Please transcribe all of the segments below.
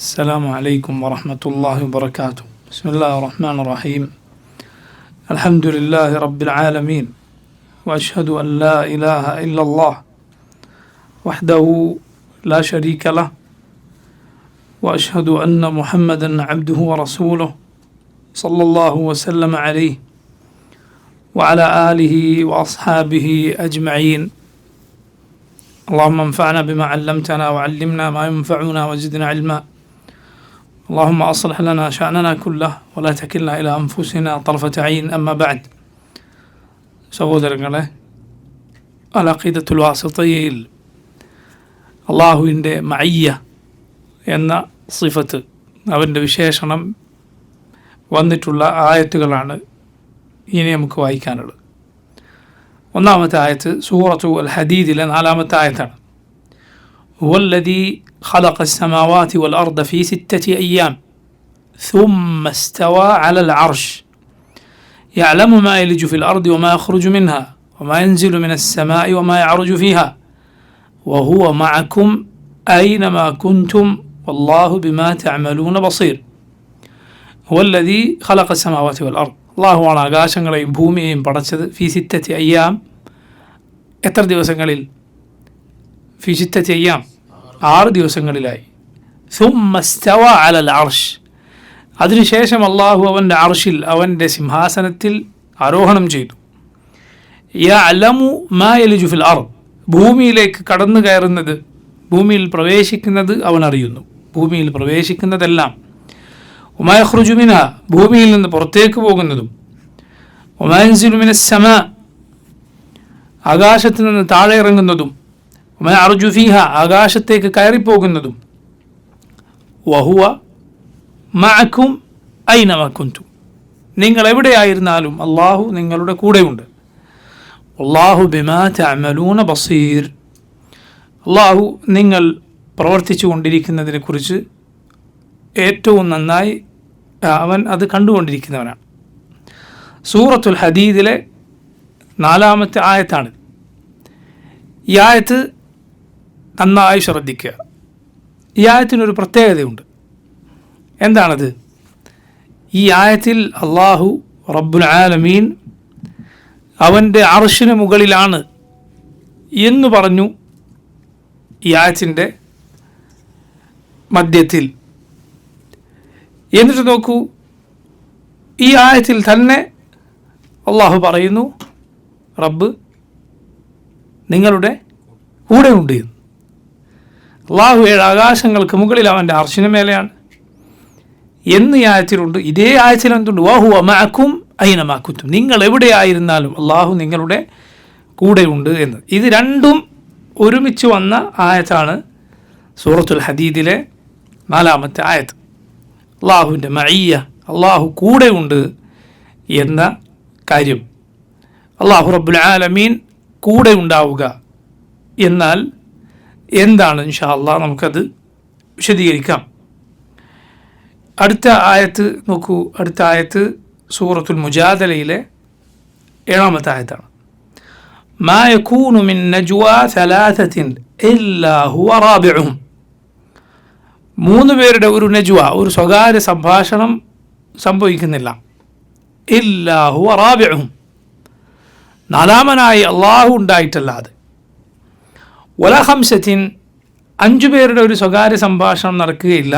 السلام عليكم ورحمة الله وبركاته. بسم الله الرحمن الرحيم. الحمد لله رب العالمين، وأشهد أن لا إله إلا الله وحده لا شريك له، وأشهد أن محمدا عبده ورسوله صلى الله وسلم عليه وعلى آله وأصحابه أجمعين. اللهم انفعنا بما علمتنا وعلمنا ما ينفعنا وزدنا علما. اللهم أصلح لنا شأننا كله ولا تكلنا إلى أنفسنا طرفة عين. أما بعد. സഹോദരങ്ങളെ, അൽ-അഖീദത്തുൽ വാസിത്തിയ്യയിൽ അള്ളാഹുവിൻ്റെ മഅയ്യ എന്ന സിഫത്ത്, അവൻ്റെ വിശേഷണം വന്നിട്ടുള്ള ആയത്തുകളാണ് ഇനി നമുക്ക് വായിക്കാനുള്ളത്. ഒന്നാമത്തെ ആയത്ത് സൂറത്തു അൽ ഹദീദിലെ 4-ാമത്തെ ആയത്താണ്. ഹുവല്ലദീ ഖലഖ അസ്സമാവാതി വൽ അർദ ഫീ 6 അയ്യാം ثم استوى على العرش يعلم ما يلج في الأرض وما يخرج منها وما ينزل من السماء وما يعرج فيها وهو معكم أينما كنتم والله بما تعملون بصير. هو الذي خلق السماوات والأرض. അള്ളാഹുവാണ് ആകാശങ്ങളെയും ഭൂമിയെയും പടച്ചത്. ഫി 6 അയ്യാം, എത്ര ദിവസങ്ങളിൽ? ഫി 6 അയ്യാം, 6 ദിവസങ്ങളിലായി. ثم استوى على العرش. അതിനുശേഷം അള്ളാഹു അവൻ്റെ അർഷിൽ, അവൻ്റെ സിംഹാസനത്തിൽ ആരോഹണം ചെയ്തു. യഅലമു മാ യലിജു ഫിൽ അർദ്. ഭൂമിയിലേക്ക് കടന്നു കയറുന്നത്, ഭൂമിയിൽ പ്രവേശിക്കുന്നത് അവൻ അറിയുന്നു. ഭൂമിയിൽ പ്രവേശിക്കുന്നതെല്ലാം. വമാ യഖ്റുജു മിൻഹാ, ഭൂമിയിൽ നിന്ന് പുറത്തേക്ക് പോകുന്നതും. വമാ യൻസിലു മിനസ് സമാ, ആകാശത്ത് നിന്ന് താഴെ ഇറങ്ങുന്നതും. വമാ യഅർജു ഫീഹാ, ആകാശത്തേക്ക് കയറിപ്പോകുന്നതും. വഹുവ മഅക്കും ഐനമാ കുൻതും, നിങ്ങൾ എവിടെയായിരുന്നാലും അള്ളാഹു നിങ്ങളുടെ കൂടെയുണ്ട്. അല്ലാഹു ബിമാ തഅമലൂന ബസീർ. അള്ളാഹു നിങ്ങൾ പ്രവർത്തിച്ചു കൊണ്ടിരിക്കുന്നതിനെക്കുറിച്ച് ഏറ്റവും നന്നായി അവൻ അത് കണ്ടുകൊണ്ടിരിക്കുന്നവനാണ്. സൂറത്തുൽ ഹദീദിലെ 4-ാമത്തെ ആയത്താണ്. ഈ ആയത്ത് നന്നായി ശ്രദ്ധിക്കുക. ഈ ആയത്തിനൊരു പ്രത്യേകതയുണ്ട്. എന്താണത്? ഈ ആയത്തിൽ അള്ളാഹു റബ്ബുൽ ആലമീൻ അവൻ്റെ അർശിന് മുകളിലാണ് എന്ന് പറഞ്ഞു. ഈ ആയത്തിൻ്റെ മധ്യത്തിൽ. എന്നിട്ട് നോക്കൂ, ഈ ആയത്തിൽ തന്നെ അള്ളാഹു പറയുന്നു, റബ്ബ് നിങ്ങളുടെ കൂടെയുണ്ട് എന്ന്. അള്ളാഹു 7 ആകാശങ്ങൾക്ക് മുകളിൽ അവൻ്റെ അർശിന് മേലെയാണ് എന്ന് ഈ ആയത്തിലുണ്ട്. ഇതേ ആയത്തിൽ എന്തുണ്ട്? വഹുവ മഅക്കും ഐനമാ കുൻതും, നിങ്ങൾ എവിടെയായിരുന്നാലും അള്ളാഹു നിങ്ങളുടെ കൂടെയുണ്ട് എന്ന്. ഇത് രണ്ടും ഒരുമിച്ച് വന്ന ആയത്താണ് സൂറത്തുൽ ഹദീദിലെ 4-ാമത്തെ ആയത്ത്. അള്ളാഹുവിൻ്റെ മഅയ്യ, അള്ളാഹു കൂടെയുണ്ട് എന്ന കാര്യം, അള്ളാഹു റബ്ബുൽ ആലമീൻ കൂടെ ഉണ്ടാവുക എന്നാൽ എന്താണ്? ഇൻഷാ അള്ളാഹ് നമുക്കത് വിശദീകരിക്കാം. അടുത്ത ആയത്ത് നോക്കൂ. അടുത്ത ആയത്ത് സൂറത്തുൽ മുജാദലയിലെ 7-ാമത്തെ ആയത്താണ്. മാ യകൂനു മിൻ നജ്വാ സലാസത്തിൻ ഇല്ലാ ഹുവ റാബിഉഹും. 3 പേരുടെ ഒരു നജ്വ, ഒരു സ്വകാര്യ സംഭാഷണം സംഭവിക്കുന്നില്ല. ഇല്ലാ ഹുവ റാബിഉഹും, 4-മനായി അള്ളാഹു ഉണ്ടായിട്ടല്ലാതെ. വല ഖംസത്തിൻ, 5 പേരുടെ ഒരു സ്വകാര്യ സംഭാഷണം നടക്കുകയില്ല.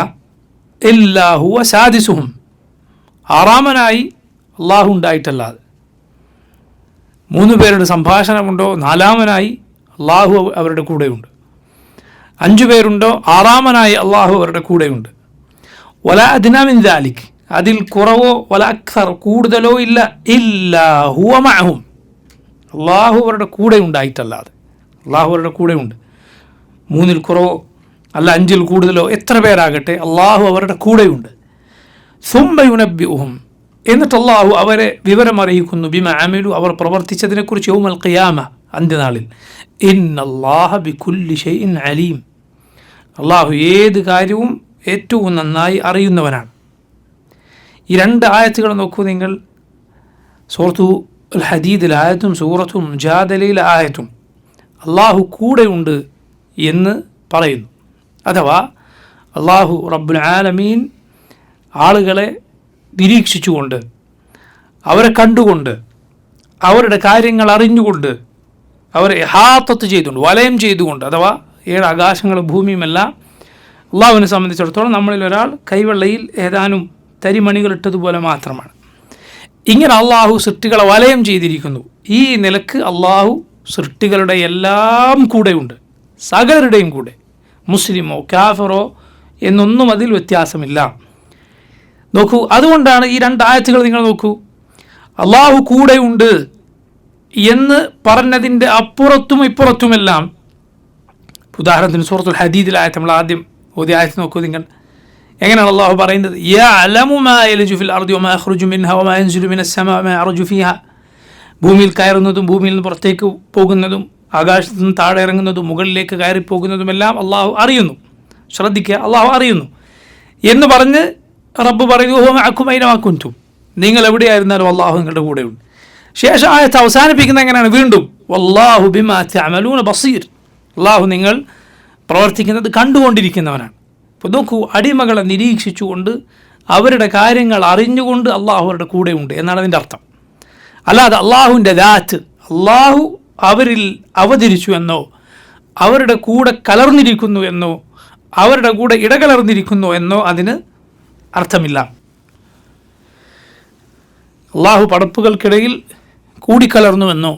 ഇല്ലാ ഹുവ സാദിസുഹും, 6-മനായി അള്ളാഹു ഉണ്ടായിട്ടല്ലാതെ. 3 പേരുടെ സംഭാഷണമുണ്ടോ, 4-മനായി അള്ളാഹു അവരുടെ കൂടെയുണ്ട്. 5 പേരുണ്ടോ, 6-മനായി അള്ളാഹു അവരുടെ കൂടെയുണ്ട്. വല അദ്നാ മിൻ ദാലിക്, അതിൽ കുറവോ, വല അക്സർ, കൂടുതലോ ഇല്ല. ഇല്ലാ ഹുവ മഅഹും, അള്ളാഹു അവരുടെ കൂടെ ഉണ്ടായിട്ടല്ലാതെ. അള്ളാഹു അവരുടെ കൂടെയുണ്ട്. 3-ൽ കുറവോ അല്ല 5-ൽ കൂടുതലോ, എത്ര പേരാകട്ടെ അള്ളാഹു അവരുടെ കൂടെയുണ്ട്. സുമ്മ യുനബ്ബിഉഹും, എന്നിട്ട് അള്ളാഹു അവരെ വിവരമറിയിക്കുന്നു. ബിമാ അമിലു, അവർ പ്രവർത്തിച്ചതിനെക്കുറിച്ച്. യൗമൽ ഖിയാമ, അന്ത്യനാളിൽ. ഇന്നല്ലാഹ ബികുല്ലി ഷൈഇൻ അലീം, അള്ളാഹു ഏത് കാര്യവും ഏറ്റവും നന്നായി അറിയുന്നവനാണ്. ഈ 2 ആയത്തുകൾ നോക്കൂ നിങ്ങൾ. സൂറത്തു അൽ ഹദീദിലെ ആയത്തും സൂറത്തു മുജാദലയിലെ ആയത്തും അള്ളാഹു കൂടെയുണ്ട് എന്ന് പറയുന്നു. അഥവാ അള്ളാഹു റബ്ബുൽ ആലമീൻ ആളുകളെ നിരീക്ഷിച്ചുകൊണ്ട്, അവരെ കണ്ടുകൊണ്ട്, അവരുടെ കാര്യങ്ങൾ അറിഞ്ഞുകൊണ്ട്, അവരെ ഇഹാത്തത്ത് ചെയ്തുകൊണ്ട്, വലയം ചെയ്തുകൊണ്ട്, അഥവാ 7 ആകാശങ്ങളും ഭൂമിയുമെല്ലാം അള്ളാഹുവിനെ സംബന്ധിച്ചിടത്തോളം നമ്മളിൽ ഒരാൾ കൈവെള്ളയിൽ ഏതാനും തരിമണികൾ ഇട്ടതുപോലെ മാത്രമാണ്. ഇങ്ങനെ അള്ളാഹു സൃഷ്ടികളെ വലയം ചെയ്തിരിക്കുന്നു. ഈ നിലക്ക് അള്ളാഹു സൃഷ്ടികളുടെ എല്ലാം കൂടെയുണ്ട്, സകലരുടെയും കൂടെ, മുസ്ലിമോ കാഫറോ എന്നൊന്നും അതിൽ വ്യത്യാസമില്ല. നോക്കൂ, അതുകൊണ്ടാണ് ഈ 2 ആയത്തുകൾ നിങ്ങൾ നോക്കൂ, അള്ളാഹു കൂടെയുണ്ട് എന്ന് പറഞ്ഞതിൻ്റെ അപ്പുറത്തും ഇപ്പുറത്തുമെല്ലാം. ഉദാഹരണത്തിന് സൂറത്തുൽ ഹദീദിലായത്ത് നമ്മൾ ആദ്യം ഓതിയ ആയത്ത് നോക്കൂ നിങ്ങൾ. എങ്ങനെയാണ് അള്ളാഹു പറയുന്നത്? യഅലമു മാ യൽജു ഫിൽ അർദി വമാ യഖ്റുജു മിൻഹാ വമാ യൻസിലു മിനസ് സമാഇ വമാ യഅ്റുജു ഫീഹാ. ഭൂമിയിൽ കയറുന്നതും ഭൂമിയിൽ നിന്ന് പുറത്തേക്ക് പോകുന്നതും ആകാശത്ത് നിന്ന് താഴെ ഇറങ്ങുന്നതും മുകളിലേക്ക് കയറിപ്പോകുന്നതുമെല്ലാം അള്ളാഹു അറിയുന്നു. ശ്രദ്ധിക്കുക, അള്ളാഹു അറിയുന്നു എന്ന് പറഞ്ഞ് റബ്ബ് പറയുന്നു വഹുവ മഅക്കും ഐനമാ കുൻതും. നിങ്ങൾ എവിടെയായിരുന്നാലും അള്ളാഹു നിങ്ങളുടെ കൂടെയുണ്ട്. ശേഷം ആയത്ത് അവസാനിപ്പിക്കുന്നത് എങ്ങനെയാണ്? വീണ്ടും വല്ലാഹു ബിമാ തഅമലൂന ബസീർ. അള്ളാഹു നിങ്ങൾ പ്രവർത്തിക്കുന്നത് കണ്ടുകൊണ്ടിരിക്കുന്നവനാണ്. അപ്പോൾ നോക്കൂ, അടിമകളെ നിരീക്ഷിച്ചുകൊണ്ട് അവരുടെ കാര്യങ്ങൾ അറിഞ്ഞുകൊണ്ട് അള്ളാഹു അവരുടെ കൂടെയുണ്ട് എന്നാണ് അതിൻ്റെ അർത്ഥം. അല്ലാതെ അള്ളാഹുവിൻ്റെ ദാത്ത്, അള്ളാഹു അവരിൽ അവതരിച്ചു എന്നോ അവരുടെ കൂടെ കലർന്നിരിക്കുന്നു എന്നോ അവരുടെ കൂടെ ഇടകലർന്നിരിക്കുന്നു എന്നോ അതിന് അർത്ഥമില്ല. അള്ളാഹു പടപ്പുകൾക്കിടയിൽ കൂടിക്കലർന്നുവെന്നോ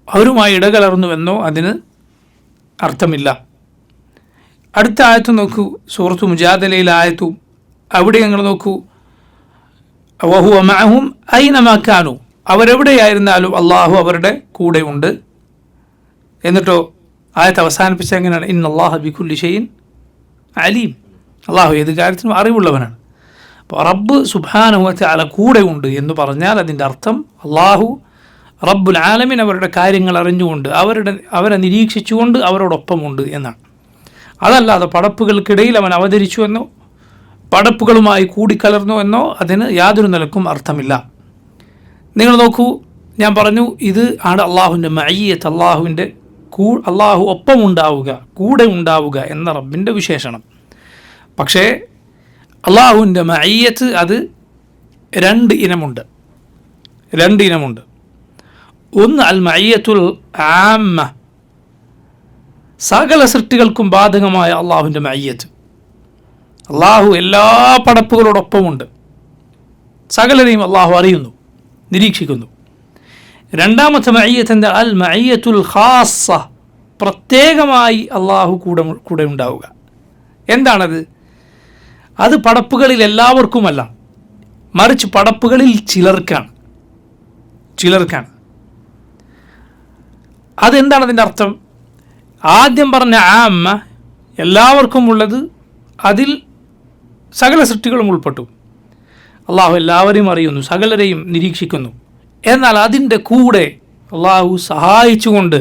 അവരുമായി ഇടകലർന്നുവെന്നോ അതിന് അർത്ഥമില്ല. അടുത്ത ആയത്ത് നോക്കൂ, സൂറത്തു മുജാദലയിലെ ആയത്തും. അവിടെ ഞങ്ങൾ നോക്കൂ, വഹുവ മഅഹും ഐനമാ കാനൂ. അവരെവിടെയായിരുന്നാലും അള്ളാഹു അവരുടെ കൂടെയുണ്ട്. എന്നിട്ടോ ആയത്ത് അവസാനിപ്പിച്ച എങ്ങനെയാണ്? ഇന്നല്ലാഹ ബികുല്ലി ഷൈഇൻ അലീം. അള്ളാഹു ഏത് കാര്യത്തിനും അറിവുള്ളവനാണ്. അപ്പോൾ റബ്ബ് സുബ്ഹാനഹു വ തആല കൂടെയുണ്ട് എന്ന് പറഞ്ഞാൽ അതിൻ്റെ അർത്ഥം അള്ളാഹു റബ്ബുൽ ആലമീൻ അവരുടെ കാര്യങ്ങൾ അറിഞ്ഞുകൊണ്ട് അവരെ നിരീക്ഷിച്ചുകൊണ്ട് അവരോടൊപ്പമുണ്ട് എന്നാണ്. അതല്ലാതെ പടപ്പുകൾക്കിടയിൽ അവൻ അവതരിച്ചു എന്നോ പടപ്പുകളുമായി കൂടിക്കലർന്നു എന്നോ അതിന് യാതൊരു നിലക്കും അർത്ഥമില്ല. നിങ്ങൾ നോക്കൂ, ഞാൻ പറഞ്ഞു ഇത് ആണ് അള്ളാഹുവിൻ്റെ മഅയ്യത്ത്, അള്ളാഹുവിൻ്റെ അള്ളാഹു ഒപ്പമുണ്ടാവുക, കൂടെ ഉണ്ടാവുക എന്ന റബ്ബിൻ്റെ വിശേഷണം. പക്ഷേ അള്ളാഹുവിൻ്റെ മഅയ്യത്ത് അത് 2 ഇനമുണ്ട്. ഒന്ന് അൽ മഅയ്യത്തുൽ ആമ്മ, സകല സൃഷ്ടികൾക്കും ബാധകമായ അള്ളാഹുവിൻ്റെ മഅയ്യത്ത്. അള്ളാഹു എല്ലാ പടപ്പുകളോടൊപ്പമുണ്ട്, സകലരെയും അള്ളാഹു അറിയുന്നു, നിരീക്ഷിക്കുന്നു. രണ്ടാമത്തെ മഅയ്യത്ത് എന്താ? അൽ മഅയ്യത്തുൽ ഖാസ്സ, പ്രത്യേകമായി അള്ളാഹു കൂടെ ഉണ്ടാവുക. എന്താണത്? അത് പടപ്പുകളിൽ എല്ലാവർക്കുമല്ല, മറിച്ച് പടപ്പുകളിൽ ചിലർക്കാണ്. അതെന്താണ് അതിൻ്റെ അർത്ഥം? ആദ്യം പറഞ്ഞ ആമ്മ എല്ലാവർക്കും ഉള്ളത്, അതിൽ സകല സൃഷ്ടികളും ഉൾപ്പെട്ടു. അള്ളാഹു എല്ലാവരെയും അറിയുന്നു, സകലരെയും നിരീക്ഷിക്കുന്നു. എന്നാൽ അതിൻ്റെ കൂടെ അള്ളാഹു സഹായിച്ചുകൊണ്ട്,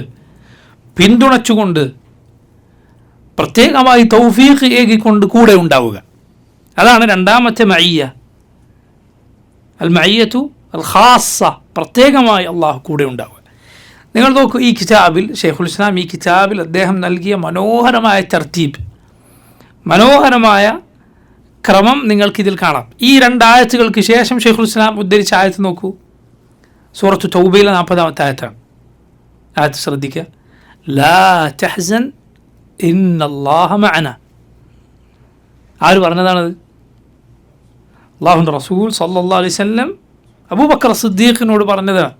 പിന്തുണച്ചുകൊണ്ട്, പ്രത്യേകമായി തൗഫീഖ് ഏകിക്കൊണ്ട് കൂടെ ഉണ്ടാവുക. അതാണ് രണ്ടാമത്തെ മഅയ്യ, അൽ മഅയ്യത്തു അൽ ഖാസ്സ, പ്രത്യേകമായി അള്ളാഹു കൂടെ ഉണ്ടാവുക. നിങ്ങൾ നോക്കൂ, ഈ കിതാബിൽ ഷെയ്ഖുൽ ഇസ്ലാം ഈ കിതാബിൽ അദ്ദേഹം നൽകിയ മനോഹരമായ തർത്തീബ്, മനോഹരമായ ക്രമം നിങ്ങൾക്കിതിൽ കാണാം. ഈ 2 ആയത്തുകൾക്ക് ശേഷം ഷെയ്ഖുൽ ഇസ്ലാം ഉദ്ധരിച്ച ആയത്ത് നോക്കൂ, സൂറത്തു തൗബയിലെ 40-ാമത്തെ ആയത്താണ്. ആയത്ത് ശ്രദ്ധിക്കുക. ലാ തഹ്സൻ ഇന്നല്ലാഹ മഅന. ആര് പറഞ്ഞതാണത്? അള്ളാഹുവിൻ്റെ റസൂൽ സല്ലല്ലാഹു അലൈഹി വസല്ലം അബൂബക്കർ സിദ്ദീഖിനോട് പറഞ്ഞതാണ്.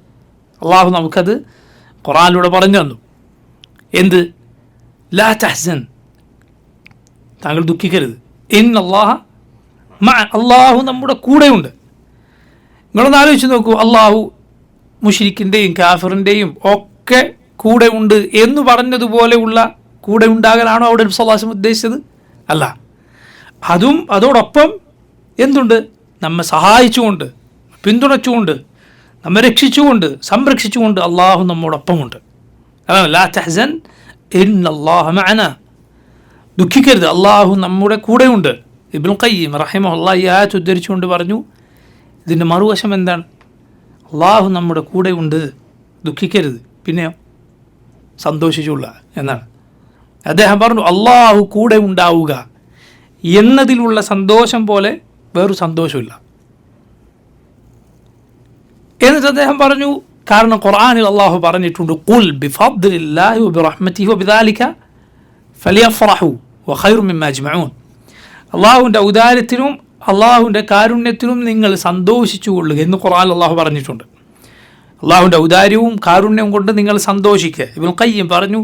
അള്ളാഹു നമുക്കത് ഖുർആനിലൂടെ പറഞ്ഞു തന്നു. എന്ത്? ലാ തഹ്സൻ, താങ്കൾ ദുഃഖിക്കരുത്. ഇന്നല്ലാഹ മഅ, അള്ളാഹു നമ്മുടെ കൂടെയുണ്ട്. നിങ്ങളൊന്ന് ആലോചിച്ച് നോക്കൂ, അള്ളാഹു മുശ്രിക്കിൻ്റെയും കാഫിറിൻ്റെയും ഒക്കെ കൂടെ ഉണ്ട് എന്ന് പറഞ്ഞതുപോലെയുള്ള കൂടെ ഉണ്ടാകലാണോ അവിടെ നബി സല്ലല്ലാഹു അലൈഹി വസല്ലം ഉദ്ദേശിച്ചത്? അല്ല. അതോടൊപ്പം എന്തുണ്ട്? നമ്മെ സഹായിച്ചുകൊണ്ട്, പിന്തുണച്ചുകൊണ്ട്, നമ്മെ രക്ഷിച്ചുകൊണ്ട്, സംരക്ഷിച്ചുകൊണ്ട് അള്ളാഹു നമ്മോടൊപ്പമുണ്ട്. അതാണ് ലാ തഹ്സൻ ഇന്നല്ലാഹ മഅന. ദുഃഖിക്കരുത്, അള്ളാഹു നമ്മുടെ കൂടെയുണ്ട്. ഇബ്നുൽ ഖയ്യിം റഹിമഹുല്ലാഹ് ഈ ആയത്ത് ഉദ്ധരിച്ചുകൊണ്ട് പറഞ്ഞു, ഇതിൻ്റെ മറുവശം എന്താണ്? അള്ളാഹു നമ്മുടെ കൂടെയുണ്ട്, ദുഃഖിക്കരുത്, പിന്നെയോ സന്തോഷിച്ചുള്ള എന്നാണ്. അദ്ദേഹം പറഞ്ഞു, അള്ളാഹു കൂടെ ഉണ്ടാവുക എന്നതിലുള്ള സന്തോഷം പോലെ വേറൊരു സന്തോഷമില്ല. എന്നിട്ട് അദ്ദേഹം പറഞ്ഞു, കാരണം ഖുർആനിൽ അള്ളാഹു പറഞ്ഞിട്ടുണ്ട്, ഖുൽ ബിഫദ്ലില്ലാഹി വബിറഹ്മതിഹി വബിദാലിക ഫലിയഫ്റഹു വഖൈറു മിമ്മാ യജ്മഊൻ. അള്ളാഹുവിൻ്റെ ഔദാര്യത്തിനും അള്ളാഹുവിൻ്റെ കാരുണ്യത്തിനും നിങ്ങൾ സന്തോഷിച്ചു കൊള്ളുക എന്ന് ഖുർആനിൽ അള്ളാഹു പറഞ്ഞിട്ടുണ്ട്. അള്ളാഹുവിൻ്റെ ഔദാര്യവും കാരുണ്യവും കൊണ്ട് നിങ്ങൾ സന്തോഷിക്കുക. ഇബ്നുൽ ഖയ്യിം പറഞ്ഞു,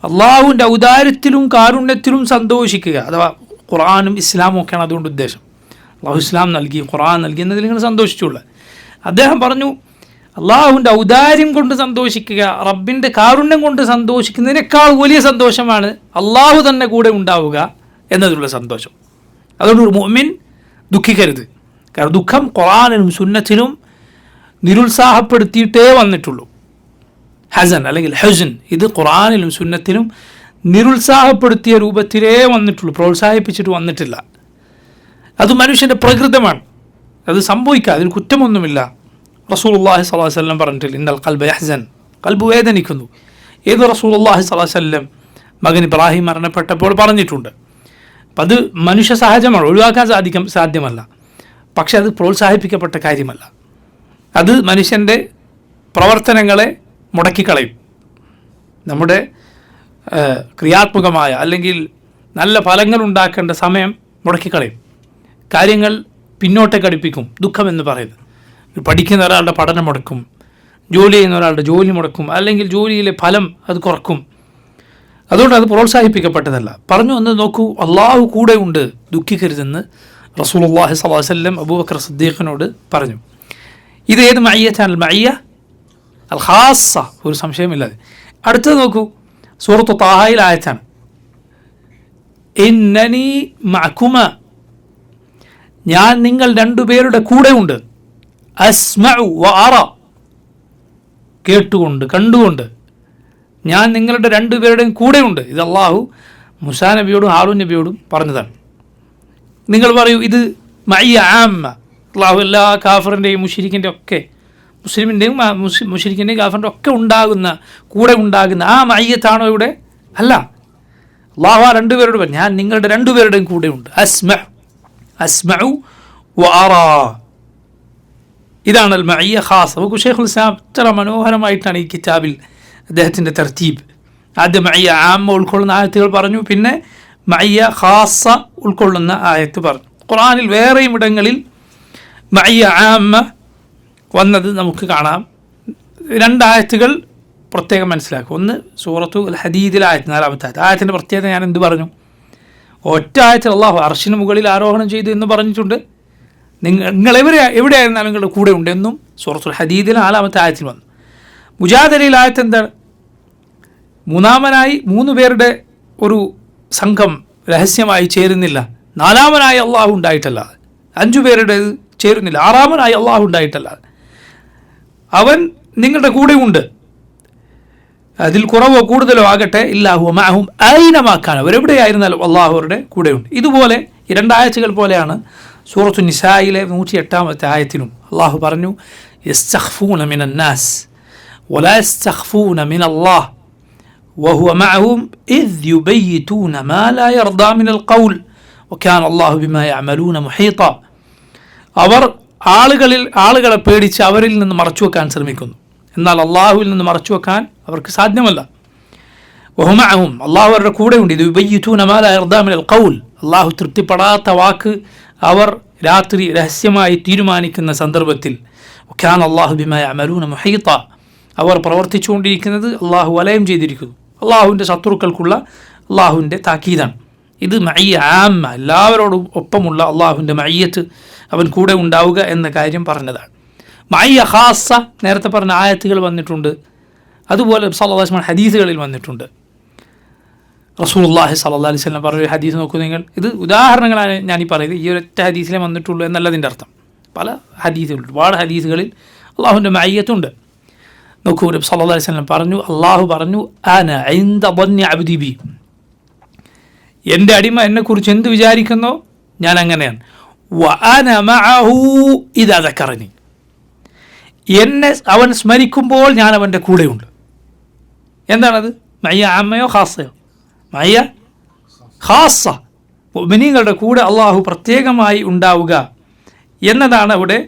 അള്ളാഹുവിൻ്റെ ഔദാര്യത്തിലും കാരുണ്യത്തിലും സന്തോഷിക്കുക, അഥവാ ഖുർആനും ഇസ്ലാമും ഒക്കെയാണ് അതുകൊണ്ട് ഉദ്ദേശം. അള്ളാഹു ഇസ്ലാം നൽകി, ഖുർആൻ നൽകി എന്നതിൽ നിങ്ങൾ സന്തോഷിച്ചുകൊള്ളുക. അദ്ദേഹം പറഞ്ഞു, അള്ളാഹുവിൻ്റെ ഔദാര്യം കൊണ്ട് സന്തോഷിക്കുക, റബ്ബിൻ്റെ കാരുണ്യം കൊണ്ട് സന്തോഷിക്കുന്നതിനേക്കാൾ വലിയ സന്തോഷമാണ് അള്ളാഹു തന്നെ കൂടെ ഉണ്ടാവുക എന്നതിലുള്ള സന്തോഷം. അതുകൊണ്ട് ഒരു മുഅ്മിൻ ദുഃഖിക്കരുത്. കാരണം ദുഃഖം ഖുർആനിലും സുന്നത്തിലും നിരുത്സാഹപ്പെടുത്തിയിട്ടേ വന്നിട്ടുള്ളൂ. ഹസൻ അല്ലെങ്കിൽ ഹുസ്ൻ, ഇത് ഖുർആനിലും സുന്നത്തിലും നിരുത്സാഹപ്പെടുത്തിയ രൂപത്തിലേ വന്നിട്ടുള്ളൂ, പ്രോത്സാഹിപ്പിച്ചിട്ട് വന്നിട്ടില്ല. അത് മനുഷ്യൻ്റെ പ്രകൃതമാണ്, അത് സംഭവിക്കുക, അതിൽ കുറ്റമൊന്നുമില്ല. റസൂലുള്ളാഹി സ്വല്ലല്ലാഹു അലൈഹി വസല്ലം പറഞ്ഞിട്ടില്ല, ഇന്നൽ ഖൽബ യഹ്സൻ, ഖൽബ് വേദനിക്കുന്നു. ഏത് റസൂലുള്ളാഹി സ്വല്ലല്ലാഹു അലൈഹി വസല്ലം മകൻ ഇബ്രാഹിം മരണപ്പെട്ടപ്പോൾ പറഞ്ഞിട്ടുണ്ട്. അപ്പം അത് മനുഷ്യ സഹജമാണ്, ഒഴിവാക്കാൻ സാധ്യമല്ല. പക്ഷെ അത് പ്രോത്സാഹിപ്പിക്കപ്പെട്ട കാര്യമല്ല. അത് മനുഷ്യൻ്റെ പ്രവർത്തനങ്ങളെ മുടക്കിക്കളയും. നമ്മുടെ ക്രിയാത്മകമായ അല്ലെങ്കിൽ നല്ല ഫലങ്ങൾ ഉണ്ടാക്കേണ്ട സമയം മുടക്കിക്കളയും. കാര്യങ്ങൾ പിന്നോട്ടേക്ക് അടുപ്പിക്കും. ദുഃഖം എന്ന് പറയുന്നത് പഠിക്കുന്ന ഒരാളുടെ പഠനം മുടക്കും, ജോലി ചെയ്യുന്ന ഒരാളുടെ ജോലി മുടക്കും, അല്ലെങ്കിൽ ജോലിയിലെ ഫലം അത് കുറക്കും. അതുകൊണ്ട് അത് പ്രോത്സാഹിപ്പിക്കപ്പെട്ടതല്ല. പറഞ്ഞു വന്ന് നോക്കൂ, അള്ളാഹു കൂടെ ഉണ്ട്, ദുഃഖിക്കരുതെന്ന് റസൂലുള്ളാഹി സ്വല്ലല്ലാഹു അലൈഹി വസല്ലം അബൂബക്കർ സിദ്ദീഖിനോട് പറഞ്ഞു. ഇത് ഏത് മഅയ്യത്താണ്? മഅയ്യ അൽ ഖാസ്സ, ഒരു സംശയമില്ലാതെ. അടുത്തത് നോക്കൂ, സൂറത്തു താഹയിൽ ആയത്താണ്, ഇന്നനി മഅകുമ, ഞാൻ നിങ്ങൾ രണ്ടുപേരുടെ കൂടെ ഉണ്ട്, അസ്മഉ വ അറ, കേട്ടുകൊണ്ട് കണ്ടുകൊണ്ട് ഞാൻ നിങ്ങളുടെ രണ്ടുപേരുടെയും കൂടെയുണ്ട്. ഇത് അള്ളാഹു മൂസാ നബിയോടും ഹാറൂൻ നബിയോടും പറഞ്ഞതാണ്. നിങ്ങൾ പറയൂ, ഇത് മഅയ്യ ആമ്മ, അള്ളാഹു എല്ലാ കാഫറിൻ്റെയും മുശ്രിക്കിൻ്റെയും ഒക്കെ, മുസ്ലിമിൻ്റെയും മുശ്രിക്കിൻ്റെയും കാഫറിൻ്റെ ഒക്കെ ഉണ്ടാകുന്ന, കൂടെ ഉണ്ടാകുന്ന ആ മഅയ്യത്താണോ ഇവിടെ? അല്ല. അള്ളാഹു ആ രണ്ടുപേരോട് പറഞ്ഞു, ഞാൻ നിങ്ങളുടെ രണ്ടുപേരുടെയും കൂടെയുണ്ട്. അസ്മഉ വ അറ, ഇതാണ് അൽ മഅയ്യ ഖാസ. നമുക്ക് ശൈഖുൽ ഇസ്ലാം ഇത്ര മനോഹരമായിട്ടാണ് ഈ കിതാബിൽ അദ്ദേഹത്തിൻ്റെ തർത്തീബ്. ആദ്യം മഅയ്യ ആമ്മ ഉൾക്കൊള്ളുന്ന ആയത്തുകൾ പറഞ്ഞു, പിന്നെ മഅയ്യ ഖാസ ഉൾക്കൊള്ളുന്ന ആയത്ത് പറഞ്ഞു. ഖുർആനിൽ വേറെയും ഇടങ്ങളിൽ മഅയ്യ ആമ്മ വന്നത് നമുക്ക് കാണാം. രണ്ടായത്തുകൾ പ്രത്യേകം മനസ്സിലാക്കും. ഒന്ന് സൂറത്തു അൽ ഹദീദിലെ ആയത്ത്, 4-ാമത്തെ ആയത്ത്. ആയത്തിൻ്റെ പ്രത്യേകത ഞാൻ എന്ത് പറഞ്ഞു? ഒറ്റ ആയത്തിൽ അള്ളാഹു അർശിന് മുകളിൽ ആരോഹണം ചെയ്തു എന്ന് പറഞ്ഞിട്ടുണ്ട്. നിങ്ങൾ എവിടെയായിരുന്നാലും നിങ്ങളുടെ കൂടെ ഉണ്ടെന്നും സൂറത്തുൽ ഹദീദിലെ 4-ാമത്തെ ആയത്തിൽ വന്നു. മുജാദലയിൽ ആയത്ത് എന്താണ്? മൂന്നാമനായി 3 പേരുടെ ഒരു സംഘം രഹസ്യമായി ചേരുന്നില്ല, 4-മനായി അള്ളാഹു ഉണ്ടായിട്ടല്ലാതെ. 5 പേരുടെ ചേരുന്നില്ല, 6-മനായി അള്ളാഹു ഉണ്ടായിട്ടല്ലാതെ. അവൻ നിങ്ങളുടെ കൂടെ ഉണ്ട്, അതിൽ കുറവോ കൂടുതലോ ആകട്ടെ, ഇല്ലാഹു മഅഹും ഐനമാ കാന, അവരെവിടെയായിരുന്നാലും അള്ളാഹു അവരുടെ കൂടെയുണ്ട്. ഇതുപോലെ ഈ രണ്ടായത്തുകൾ പോലെയാണ് സൂറത്തു നിസായിലെ 108-ാമത്തെ ആയത്തിലും അള്ളാഹു പറഞ്ഞു, യസ്തഖ്ഫൂന മിനന്നാസ് വലാ യസ്തഖ്ഫൂന മിനല്ലാഹ് വഹുവ മഅഹും ഇദ് യുബയ്യിതൂന മാ ലാ യർദാ മിനൽ ഖൗൽ വകാന അല്ലാഹു ബിമാ യഅമലൂന മുഹീത. അവർ ആളുകളെ പേടിച്ച് അവരിൽ നിന്ന് മറച്ചു വെക്കാൻ ശ്രമിക്കുന്നു, എന്നാൽ അള്ളാഹുവിൽ നിന്ന് മറച്ചു വെക്കാൻ അവർക്ക് സാധ്യമല്ല. വഹുവ മഅഹും, അള്ളാഹു അവരുടെ കൂടെയുണ്ട്. ഇത് യുബയ്യിതൂന മാ ലാ യർദാ മിനൽ ഖൗൽ, അള്ളാഹു തൃപ്തിപ്പെടാത്ത വാക്ക് അവർ രാത്രി രഹസ്യമായി തീരുമാനിക്കുന്ന സന്ദർഭത്തിൽ വകാന അല്ലാഹു ബിമാ യഅമലൂന മുഹീത, അവർ പ്രവർത്തിച്ചുകൊണ്ടിരിക്കുന്നത് അള്ളാഹു വലയം ചെയ്തിരിക്കുന്നു. അള്ളാഹുവിൻ്റെ ശത്രുക്കൾക്കുള്ള അള്ളാഹുവിൻ്റെ താക്കീതാണ്. ഇത് മഅയ്യ ആമ്മ, എല്ലാവരോടും ഒപ്പമുള്ള അള്ളാഹുവിൻ്റെ മഅയ്യത്ത്, അവൻ കൂടെ ഉണ്ടാവുക എന്ന കാര്യം പറഞ്ഞതാണ്. മഅയ്യ ഖാസ നേരത്തെ പറഞ്ഞ ആയത്തുകൾ വന്നിട്ടുണ്ട്. അതുപോലെ സല്ലല്ലാഹു അലൈഹി വസല്ലം ഹദീസുകളിൽ വന്നിട്ടുണ്ട്. റസൂലുള്ളാഹി സ്വല്ലല്ലാഹു അലൈഹി വസല്ലം പറഞ്ഞ ഹദീസ് നോക്കൂ നിങ്ങൾ. ഇത് ഉദാഹരണങ്ങളാണ് ഞാനീ പറയുന്നത്, ഈ ഒരൊറ്റ ഹദീസിലേ വന്നിട്ടുള്ളൂ എന്നല്ലതിൻ്റെ അർത്ഥം. പല ഹദീസുകൾ, ഒരുപാട് ഹദീസുകളിൽ അള്ളാഹുവിൻ്റെ മഅയ്യത്തുണ്ട്. നോക്കൂ, നബി സല്ലല്ലാഹു അലൈഹി വസല്ലം പറഞ്ഞു, അള്ളാഹു പറഞ്ഞു, അന ഇൻദ ظني അബ്ദി ബി, എൻ്റെ അടിമ എന്നെക്കുറിച്ച് എന്ത് വിചാരിക്കുന്നോ ഞാൻ അങ്ങനെയാണ്. വഅന മഅഹു ഇദാ ദക്കറനി, എന്നെ അവൻ സ്മരിക്കുമ്പോൾ ഞാൻ അവൻ്റെ കൂടെയുണ്ട്. എന്താണത്? മഅയ്യ ആമ്മയോ ഖാസയോ? മഅയ്യ ഖാസ, മുഅ്മിനീങ്ങളുടെ കൂടെ അള്ളാഹു പ്രത്യേകമായി ഉണ്ടാവുക എന്നതാണ് അവിടെ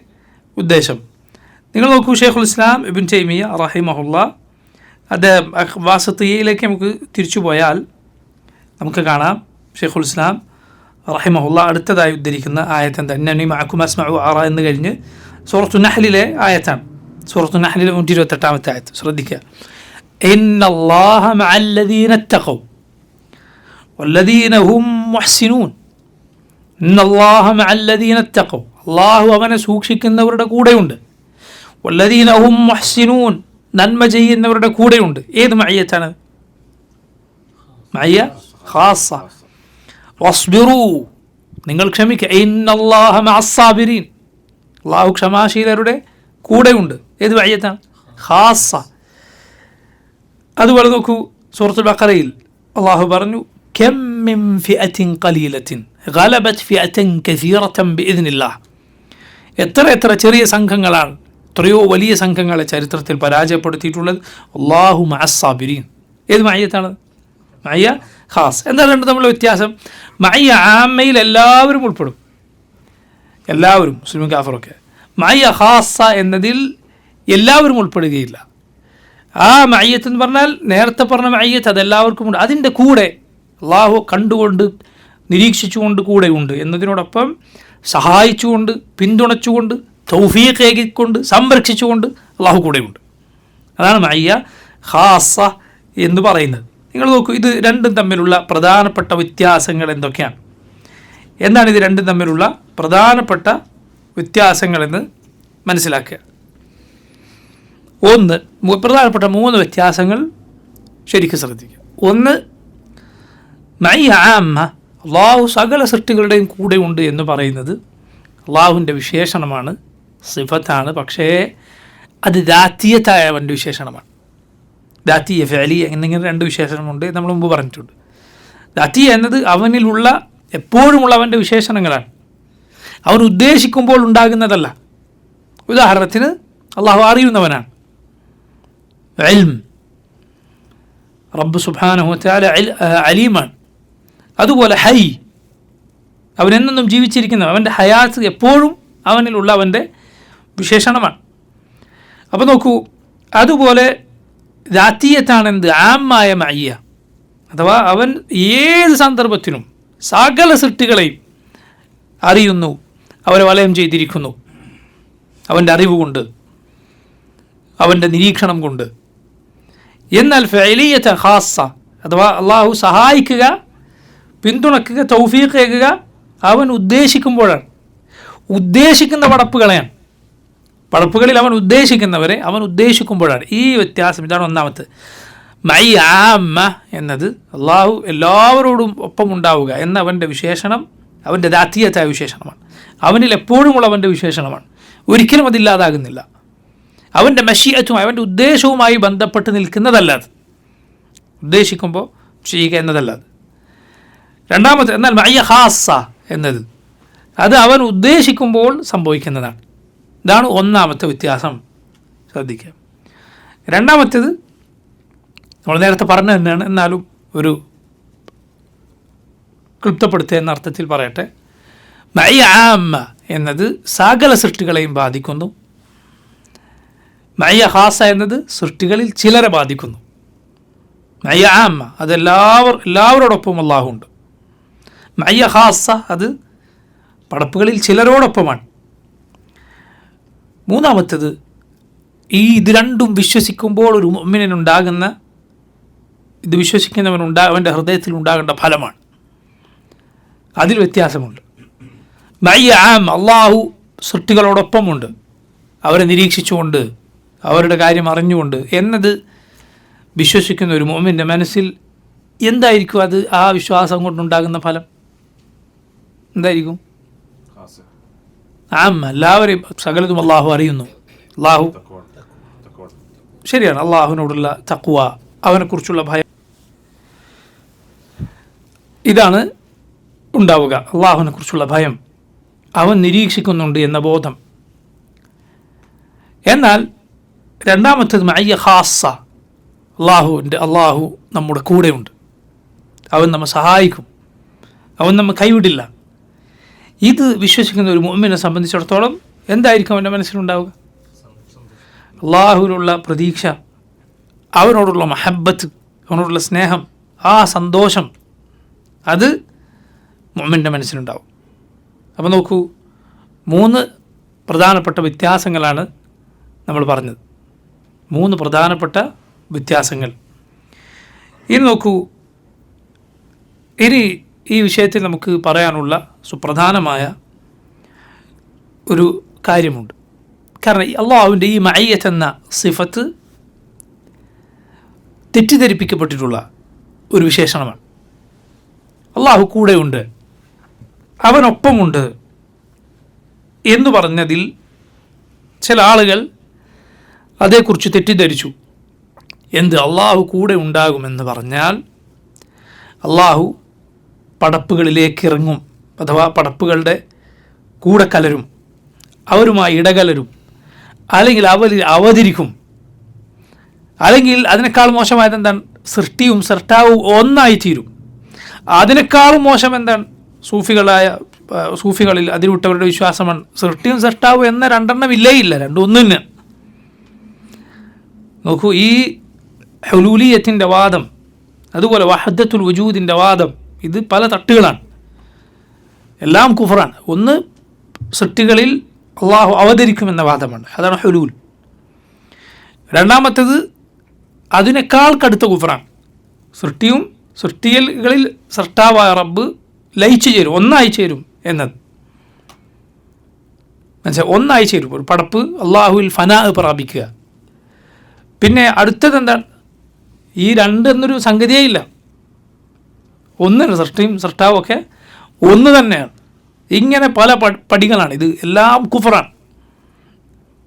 ഉദ്ദേശം. നിങ്ങൾ നോക്കൂ, ഷെയ്ഖുൽ ഇസ്ലാം ഇബ്നു തൈമിയ്യ റഹിമഹുല്ലാ അദ്ദേഹം വാസിത്തിയയിലേക്ക് നമുക്ക് തിരിച്ചു പോയാൽ നമുക്ക് കാണാം ഷെയ്ഖുൽ ഇസ്ലാം റഹിമഹുല്ലാ അടുത്തതായി ഉദ്ധരിക്കുന്ന ആയത്ത് എന്താ? ഇന്നനി മഅക്കും അസ്മഉ വഅറ എന്ന് കഴിഞ്ഞ് സൂറത്തു നഹ്ലിലെ ആയത്താണ്. സൂറത്തു നഹ്ലിലെ 128-ാമത്തെ ആയത്ത് ശ്രദ്ധിക്കുക. ഇന്നല്ലാഹ മഅല്ലദീന ഇത്തഖൗ വല്ലദീന ഹും മുഹ്സിനൂൻ. ഇന്നല്ലാഹ മഅല്ലദീന ഇത്തഖൗ, അല്ലാഹു അവനെ സൂക്ഷിക്കുന്നവരുടെ കൂടെയുണ്ട്. വല്ലദീന ഹും മുഹ്സിനൂൻ, നന്മ ചെയ്യുന്നവരുടെ കൂടെയുണ്ട്. ഏത് മഅയ്യത്താണ്? മഅയ്യ ഖാസ്സ. വസ്ബിറൂ, നിങ്ങൾ ക്ഷമിക്കുക. ഇന്നല്ലാഹ മഅസ്സാബിരീൻ, അല്ലാഹു ക്ഷമാശീലരുടെ കൂടെയുണ്ട്. ഏത് മഅയ്യത്താണ്? ഖാസ്സ. അതുപോലെ നോക്കൂ, സൂറത്തുൽ ബഖറയിൽ അല്ലാഹു പറഞ്ഞു കം മിൻ ഫിഅത്തിൻ ഖലീലത്തിൻ ഗലബത് ഫിഅതൻ കസീറതൻ ബിഇദ്നില്ലാഹ്. എത്ര ചെറിയ സംഘങ്ങളാണ് എത്രയോ വലിയ സംഘങ്ങളെ ചരിത്രത്തിൽ പരാജയപ്പെടുത്തിയിട്ടുള്ളത്. അല്ലാഹു മഅസ്സാബിരീൻ. ഏത് മഅയ്യത്താണ്? മഅയ്യ ഖാസ്. എന്താണ് രണ്ട് തമ്മിലുള്ള വ്യത്യാസം? മഅയ്യ ആമയിൽ എല്ലാവരും ഉൾപ്പെടും, എല്ലാവരും മുസ്ലിം കാഫറൊക്കെ. മഅയ്യ ഖാസ എന്നതിൽ എല്ലാവരും ഉൾപ്പെടുകയില്ല. ആ മഅയ്യത്ത് എന്ന് പറഞ്ഞാൽ നേരത്തെ പറഞ്ഞ മഅയ്യത്ത് അതെല്ലാവർക്കും ഉണ്ട്. അതിൻ്റെ കൂടെ അള്ളാഹു കണ്ടുകൊണ്ട് നിരീക്ഷിച്ചുകൊണ്ട് കൂടെയുണ്ട് എന്നതിനോടൊപ്പം സഹായിച്ചുകൊണ്ട് പിന്തുണച്ചുകൊണ്ട് തൗഫീഖ് ഏകിക്കൊണ്ട് സംരക്ഷിച്ചുകൊണ്ട് അള്ളാഹു കൂടെയുണ്ട്. അതാണ് മഅയ്യ ഖാസ എന്ന് പറയുന്നത്. നിങ്ങൾ നോക്കൂ, ഇത് രണ്ടും തമ്മിലുള്ള പ്രധാനപ്പെട്ട വ്യത്യാസങ്ങൾ എന്തൊക്കെയാണ്? എന്താണ് ഇത് രണ്ടും തമ്മിലുള്ള പ്രധാനപ്പെട്ട വ്യത്യാസങ്ങളെന്ന് മനസ്സിലാക്കുക. ഒന്ന്, പ്രധാനപ്പെട്ട 3 വ്യത്യാസങ്ങൾ ശരിക്കും ശ്രദ്ധിക്കുക. ഒന്ന്, മഅയ്യ ആമ്മ, അള്ളാഹു സകല സൃഷ്ടികളുടെയും കൂടെ ഉണ്ട് എന്ന് പറയുന്നത് അള്ളാഹുവിൻ്റെ വിശേഷണമാണ്, സിഫത്താണ്. പക്ഷേ അത് ദാത്തിയത്തായ അവൻ്റെ വിശേഷണമാണ്. ദാത്തിയ ഫഅലിയ എന്നിങ്ങനെ 2 വിശേഷണമുണ്ട്, നമ്മൾ മുമ്പ് പറഞ്ഞിട്ടുണ്ട്. ദാത്തിയ എന്നത് അവനിലുള്ള എപ്പോഴുമുള്ള അവൻ്റെ വിശേഷണങ്ങളാണ്, അവൻ ഉദ്ദേശിക്കുമ്പോൾ ഉണ്ടാകുന്നതല്ല. ഉദാഹരണത്തിന് അള്ളാഹു അറിയുന്നവനാണ്, ഇൽം. റബ്ബ് സുബ്ഹാനഹു വ തആല അലീമാണ്. അതുപോലെ ഹൈ, അവൻ എന്നെന്നും ജീവിച്ചിരിക്കുന്നവൻ, അവൻ്റെ ഹയാത്ത് എപ്പോഴും അവനിലുള്ള അവൻ്റെ വിശേഷണമാണ്. അപ്പോൾ നോക്കൂ, അതുപോലെ ദാത്തിയത്താണെന്ത്? ആമായ മഅയ്യ, അഥവാ അവൻ ഏത് സന്ദർഭത്തിനും സകല സൃഷ്ടികളെയും അറിയുന്നു, അവരെ വലയം ചെയ്തിരിക്കുന്നു അവൻ്റെ അറിവ് കൊണ്ട്, അവൻ്റെ നിരീക്ഷണം കൊണ്ട്. എന്നാൽ ഫഅലിയത ഖാസ്സ, അഥവാ അള്ളാഹു സഹായിക്കുക, പിന്തുണക്കുക, തൗഫീഖ് ഏകുക അവൻ ഉദ്ദേശിക്കുമ്പോഴാണ്. ഉദ്ദേശിക്കുന്ന പടപ്പുകളെയാണ്, പടപ്പുകളിൽ അവൻ ഉദ്ദേശിക്കുന്നവരെ അവൻ ഉദ്ദേശിക്കുമ്പോഴാണ്. ഈ വ്യത്യാസം, ഇതാണ് ഒന്നാമത്തെ. മഅയ്യ ആമ്മ എന്നത് അള്ളാഹു എല്ലാവരോടും ഒപ്പം ഉണ്ടാവുക എന്ന അവൻ്റെ വിശേഷണം അവൻ്റെ ദാത്തിയത്തായ വിശേഷണമാണ്, അവനിൽ എപ്പോഴുമുള്ള അവൻ്റെ വിശേഷണമാണ്, ഒരിക്കലും അതില്ലാതാകുന്നില്ല. അവൻ്റെ മശീഅത്തുമായി, അവൻ്റെ ഉദ്ദേശവുമായി ബന്ധപ്പെട്ട് നിൽക്കുന്നതല്ലാതെ, ഉദ്ദേശിക്കുമ്പോൾ ചെയ്യുക എന്നതല്ലാതെ. രണ്ടാമത്തെ, എന്നാൽ മഅയ്യ ഖാസ്സ എന്നത് അത് അവൻ ഉദ്ദേശിക്കുമ്പോൾ സംഭവിക്കുന്നതാണ്. ഇതാണ് ഒന്നാമത്തെ വ്യത്യാസം, ശ്രദ്ധിക്കുക. രണ്ടാമത്തേത് നമ്മൾ നേരത്തെ പറഞ്ഞു തന്നെയാണ്, എന്നാലും ഒരു ക്ലിപ്തപ്പെടുത്തുക എന്ന അർത്ഥത്തിൽ പറയട്ടെ. മഅയ്യ ആമ്മ എന്നത് സകല സൃഷ്ടികളെയും ബാധിക്കുന്നു. മഅയ്യ ഖാസ എന്നത് സൃഷ്ടികളിൽ ചിലരെ ബാധിക്കുന്നു. മഅയ്യ ആമ്മ അത് എല്ലാവരോടൊപ്പം അല്ലാഹു ഉണ്ട്. മഅയ്യ ഖാസ അത് പടപ്പുകളിൽ ചിലരോടൊപ്പമാണ്. മൂന്നാമത്തേത്, ഇത് രണ്ടും വിശ്വസിക്കുമ്പോൾ ഒരു മുഅ്മിനിനുണ്ടാകുന്ന, ഇത് അവൻ്റെ ഹൃദയത്തിൽ ഉണ്ടാകേണ്ട ഫലമാണ്. അതിൽ വ്യത്യാസമുണ്ട്. മഅയ്യ ആം, അള്ളാഹു സൃഷ്ടികളോടൊപ്പമുണ്ട്, അവരെ നിരീക്ഷിച്ചുകൊണ്ട്, അവരുടെ കാര്യം അറിഞ്ഞുകൊണ്ട് എന്നത് വിശ്വസിക്കുന്ന ഒരു മുഅ്മിൻ്റെ മനസ്സിൽ എന്തായിരിക്കും അത്? ആ വിശ്വാസം കൊണ്ടുണ്ടാകുന്ന ഫലം എന്തായിരിക്കും? ആം, എല്ലാവരെയും സകലതും അള്ളാഹു അറിയുന്നു. അള്ളാഹു ശരിയാണ്, അള്ളാഹുവിനോടുള്ള തഖ്വ, അവനെക്കുറിച്ചുള്ള ഭയം, ഇതാണ് ഉണ്ടാവുക. അള്ളാഹുവിനെക്കുറിച്ചുള്ള ഭയം, അവൻ നിരീക്ഷിക്കുന്നുണ്ട് എന്ന ബോധം. എന്നാൽ രണ്ടാമത്തേത് മഅയ്യ ഖാസ്സ, അള്ളാഹു നമ്മുടെ കൂടെയുണ്ട്, അവൻ നമ്മെ സഹായിക്കും, അവൻ നമ്മെ കൈവിടില്ല. ഇത് വിശ്വസിക്കുന്ന ഒരു മുഅ്മിനെ സംബന്ധിച്ചിടത്തോളം എന്തായിരിക്കും അവൻ്റെ മനസ്സിലുണ്ടാവുക? അള്ളാഹുവിനുള്ള പ്രതീക്ഷ, അവനോടുള്ള മഹബ്ബത്ത്, അവനോടുള്ള സ്നേഹം, ആ സന്തോഷം, അത് മുഅ്മിൻ്റെ മനസ്സിലുണ്ടാവും. അപ്പോൾ നോക്കൂ, 3 പ്രധാനപ്പെട്ട വ്യത്യാസങ്ങളാണ് നമ്മൾ പറഞ്ഞത്. 3 പ്രധാനപ്പെട്ട വ്യത്യാസങ്ങൾ. ഇനി നോക്കൂ, ഇനി ഈ വിഷയത്തിൽ നമുക്ക് പറയാനുള്ള സുപ്രധാനമായ ഒരു കാര്യമുണ്ട്. കാരണം അള്ളാഹുവിൻ്റെ ഈ മഅയ്യത്ത് എന്ന സിഫത്ത് തെറ്റിദ്ധരിപ്പിക്കപ്പെട്ടിട്ടുള്ള ഒരു വിശേഷണമാണ്. അള്ളാഹു കൂടെയുണ്ട്, അവനൊപ്പമുണ്ട് എന്ന് പറഞ്ഞതിൽ ചില ആളുകൾ അതേക്കുറിച്ച് തെറ്റിദ്ധരിച്ചു. എന്ത്? അള്ളാഹു കൂടെ ഉണ്ടാകുമെന്ന് പറഞ്ഞാൽ അള്ളാഹു പടപ്പുകളിലേക്ക് ഇറങ്ങും, അഥവാ പടപ്പുകളുടെ കൂടെ കലരും, അവരുമായി ഇടകലരും, അല്ലെങ്കിൽ അവരിൽ അവതരിക്കും. അല്ലെങ്കിൽ അതിനേക്കാൾ മോശമായത് എന്താണ്? സൃഷ്ടിയും സൃഷ്ടാവും ഒന്നായിത്തീരും. അതിനേക്കാളും മോശം എന്താണ്? സൂഫികളിൽ അതിരുവിട്ടവരുടെ വിശ്വാസമാണ് സൃഷ്ടിയും സൃഷ്ടാവും എന്ന 2 എണ്ണം ഇല്ല, രണ്ടും ഒന്ന് തന്നെ. നോക്കൂ, ഈ ഹുലൂലിയത്തിൻ്റെ വാദം, അതുപോലെ വഹദത്തുൽ വജൂദിൻ്റെ വാദം, ഇത് പല തട്ടുകളാണ്, എല്ലാം കുഫറാണ്. ഒന്ന് സൃഷ്ടികളിൽ അള്ളാഹു അവതരിക്കുമെന്ന വാദമാണ്, അതാണ് ഹുലൂൽ. രണ്ടാമത്തേത് അതിനേക്കാൾ കടുത്ത കുഫറാണ്, സൃഷ്ടികളിൽ സൃഷ്ടാവായ റബ്ബ് ലയിച്ചു ചേരും, ഒന്നായി ചേരും എന്നത്. മനസ്സിലായി? ഒന്നായി ചേരും, ഒരു പടപ്പ് അള്ളാഹുവിൽ ഫനാ പ്രാപിക്കുക. പിന്നെ അടുത്തത് എന്താണ്? ഈ 2 എന്നൊരു സംഗതിയേ ഇല്ല, ഒന്നാണ്. സൃഷ്ടിയും സൃഷ്ടാവും ഒക്കെ ഒന്ന് തന്നെയാണ്. ഇങ്ങനെ പല പടികളാണ്, ഇത് എല്ലാം കുഫറാണ്.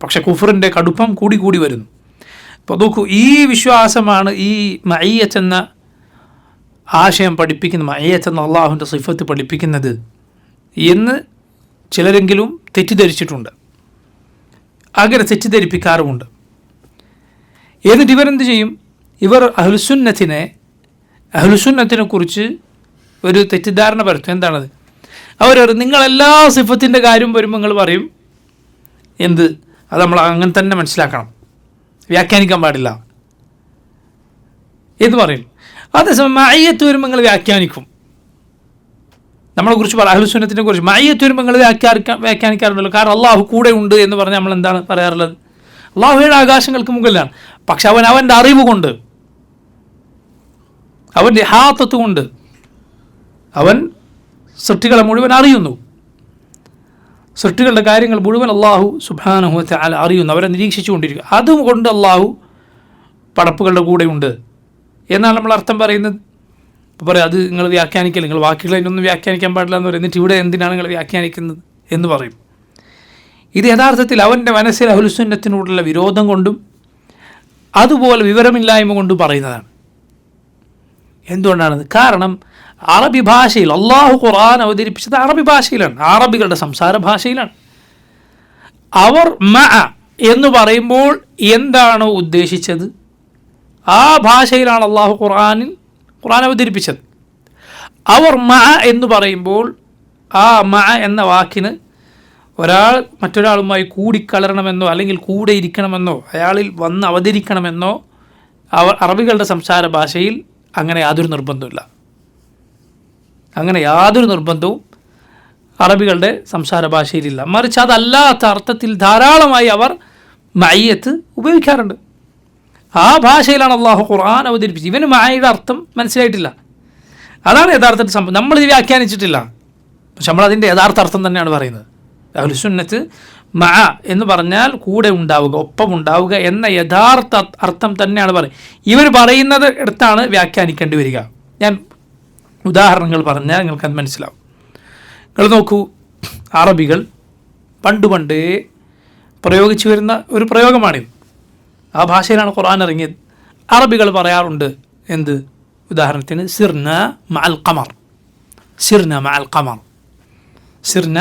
പക്ഷെ കുഫറിൻ്റെ കടുപ്പം കൂടി വരുന്നു. അപ്പോൾ നോക്കൂ, ഈ വിശ്വാസമാണ് ഈ മഅയ്യത്ത് എന്ന ആശയം പഠിപ്പിക്കുന്നത്, മഅയ്യത്ത് എന്ന അള്ളാഹുവിൻ്റെ സിഫത്ത് പഠിപ്പിക്കുന്നത് എന്ന് ചിലരെങ്കിലും തെറ്റിദ്ധരിച്ചിട്ടുണ്ട്, അങ്ങനെ തെറ്റിദ്ധരിപ്പിക്കാറുമുണ്ട്. എന്നിട്ട് ഇവരെന്ത് ചെയ്യും? ഇവർ അഹ്ലുസുന്നത്തിനെ കുറിച്ച് ഒരു തെറ്റിദ്ധാരണ പരത്തും. എന്താണത്? അവർ നിങ്ങളെല്ലാ സിഫത്തിൻ്റെ കാര്യം വരുമ്പോൾ നിങ്ങൾ പറയും എന്ത്? അത് നമ്മൾ അങ്ങനെ തന്നെ മനസ്സിലാക്കണം, വ്യാഖ്യാനിക്കാൻ പാടില്ല എന്ന് പറയും. അതേസമയം മഅയ്യത്ത് വരുമ്പോൾ നിങ്ങൾ വ്യാഖ്യാനിക്കും. നമ്മളെക്കുറിച്ച് അഹ്ലുസുന്നത്തിനെ കുറിച്ച് മഅയ്യത്ത് വരുമ്പോൾ നിങ്ങൾ വ്യാഖ്യാനിക്കാറുണ്ടല്ലോ. കാരണം അള്ളാഹു കൂടെ ഉണ്ട് എന്ന് പറഞ്ഞാൽ നമ്മൾ എന്താണ് പറയാറുള്ളത്? അള്ളാഹു 7 ആകാശങ്ങൾക്ക് മുകളിലാണ്. പക്ഷെ അവൻ്റെ അറിവ് കൊണ്ട്, അവൻ്റെ ഇഹാത്തത്ത് കൊണ്ട് അവൻ സൃഷ്ടികളെ മുഴുവൻ അറിയുന്നു. സൃഷ്ടികളുടെ കാര്യങ്ങൾ മുഴുവൻ അള്ളാഹു സുബ്ഹാനഹു വ തആല അറിയുന്നു, അവരെ നിരീക്ഷിച്ചുകൊണ്ടിരിക്കും. അതുകൊണ്ട് അള്ളാഹു പടപ്പുകളുടെ കൂടെയുണ്ട് എന്നാണ് നമ്മൾ അർത്ഥം പറയുന്നത്. ഇപ്പോൾ പറയാം, അത് നിങ്ങൾ വ്യാഖ്യാനിക്കില്ല, നിങ്ങൾ വാക്കുകളതിനൊന്നും വ്യാഖ്യാനിക്കാൻ പാടില്ല എന്ന് പറയും. എന്നിട്ട് ഇവിടെ എന്തിനാണ് നിങ്ങൾ വ്യാഖ്യാനിക്കുന്നത് എന്ന് പറയും. ഇത് യഥാർത്ഥത്തിൽ അവൻ്റെ മനസ്സിൽ അഹ്ലുസുന്നത്തിനോടുള്ള വിരോധം കൊണ്ടും അതുപോലെ വിവരമില്ലായ്മ കൊണ്ടും പറയുന്നതാണ്. എന്തുകൊണ്ടാണത്? കാരണം അറബി ഭാഷയിൽ അള്ളാഹു ഖുർആൻ അവതരിപ്പിച്ചത് അറബി ഭാഷയിലാണ്, അറബികളുടെ സംസാര ഭാഷയിലാണ്. അവർ മഅ എന്ന് പറയുമ്പോൾ എന്താണോ ഉദ്ദേശിച്ചത് ആ ഭാഷയിലാണ് അള്ളാഹു ഖുർആൻ അവതരിപ്പിച്ചത്. അവർ മഅ എന്ന് പറയുമ്പോൾ ആ മഅ എന്ന വാക്കിന് ഒരാൾ മറ്റൊരാളുമായി കൂടിക്കലരണമെന്നോ അല്ലെങ്കിൽ കൂടെ ഇരിക്കണമെന്നോ അയാളിൽ വന്ന് അവതരിക്കണമെന്നോ അറബികളുടെ സംസാര ഭാഷയിൽ അങ്ങനെ യാതൊരു നിർബന്ധമില്ല. അങ്ങനെ യാതൊരു നിർബന്ധവും അറബികളുടെ സംസാര ഭാഷയിലില്ല. മറിച്ച് അതല്ലാത്ത അർത്ഥത്തിൽ ധാരാളമായി അവർ മഅയ്യത്ത് ഉപയോഗിക്കാറുണ്ട്. ആ ഭാഷയിലാണ് അള്ളാഹു ഖുർആൻ അവതരിപ്പിച്ചത്. ഇവന് മഅയുടെ അർത്ഥം മനസ്സിലായിട്ടില്ല, അതാണ് യഥാർത്ഥത്തിൽ സംഭവം. നമ്മളിത് വ്യാഖ്യാനിച്ചിട്ടില്ല, പക്ഷെ നമ്മളതിൻ്റെ യഥാർത്ഥ അർത്ഥം തന്നെയാണ് പറയുന്നത്. അഹ്ലുസുന്നത്ത് മഅ എന്ന് പറഞ്ഞാൽ കൂടെ ഉണ്ടാവുക, ഒപ്പം ഉണ്ടാവുക എന്ന യഥാർത്ഥ അർത്ഥം തന്നെയാണ് പറയുന്നത്. ഇവർ പറയുന്നത് എടുത്താണ് വ്യാഖ്യാനിക്കേണ്ടി വരിക. ഞാൻ ഉദാഹരണങ്ങൾ പറഞ്ഞാൽ നിങ്ങൾക്കത് മനസ്സിലാവും. നിങ്ങൾ നോക്കൂ, അറബികൾ പണ്ടേ പ്രയോഗിച്ചു വരുന്ന ഒരു പ്രയോഗമാണിത്. ആ ഭാഷയിലാണ് ഖുർആൻ ഇറങ്ങിയത്. അറബികൾ പറയാറുണ്ട് എന്ത്? ഉദാഹരണത്തിന് സിർന മഅൽ ഖമർ, സിർന മഅൽ ഖമർ, സിർന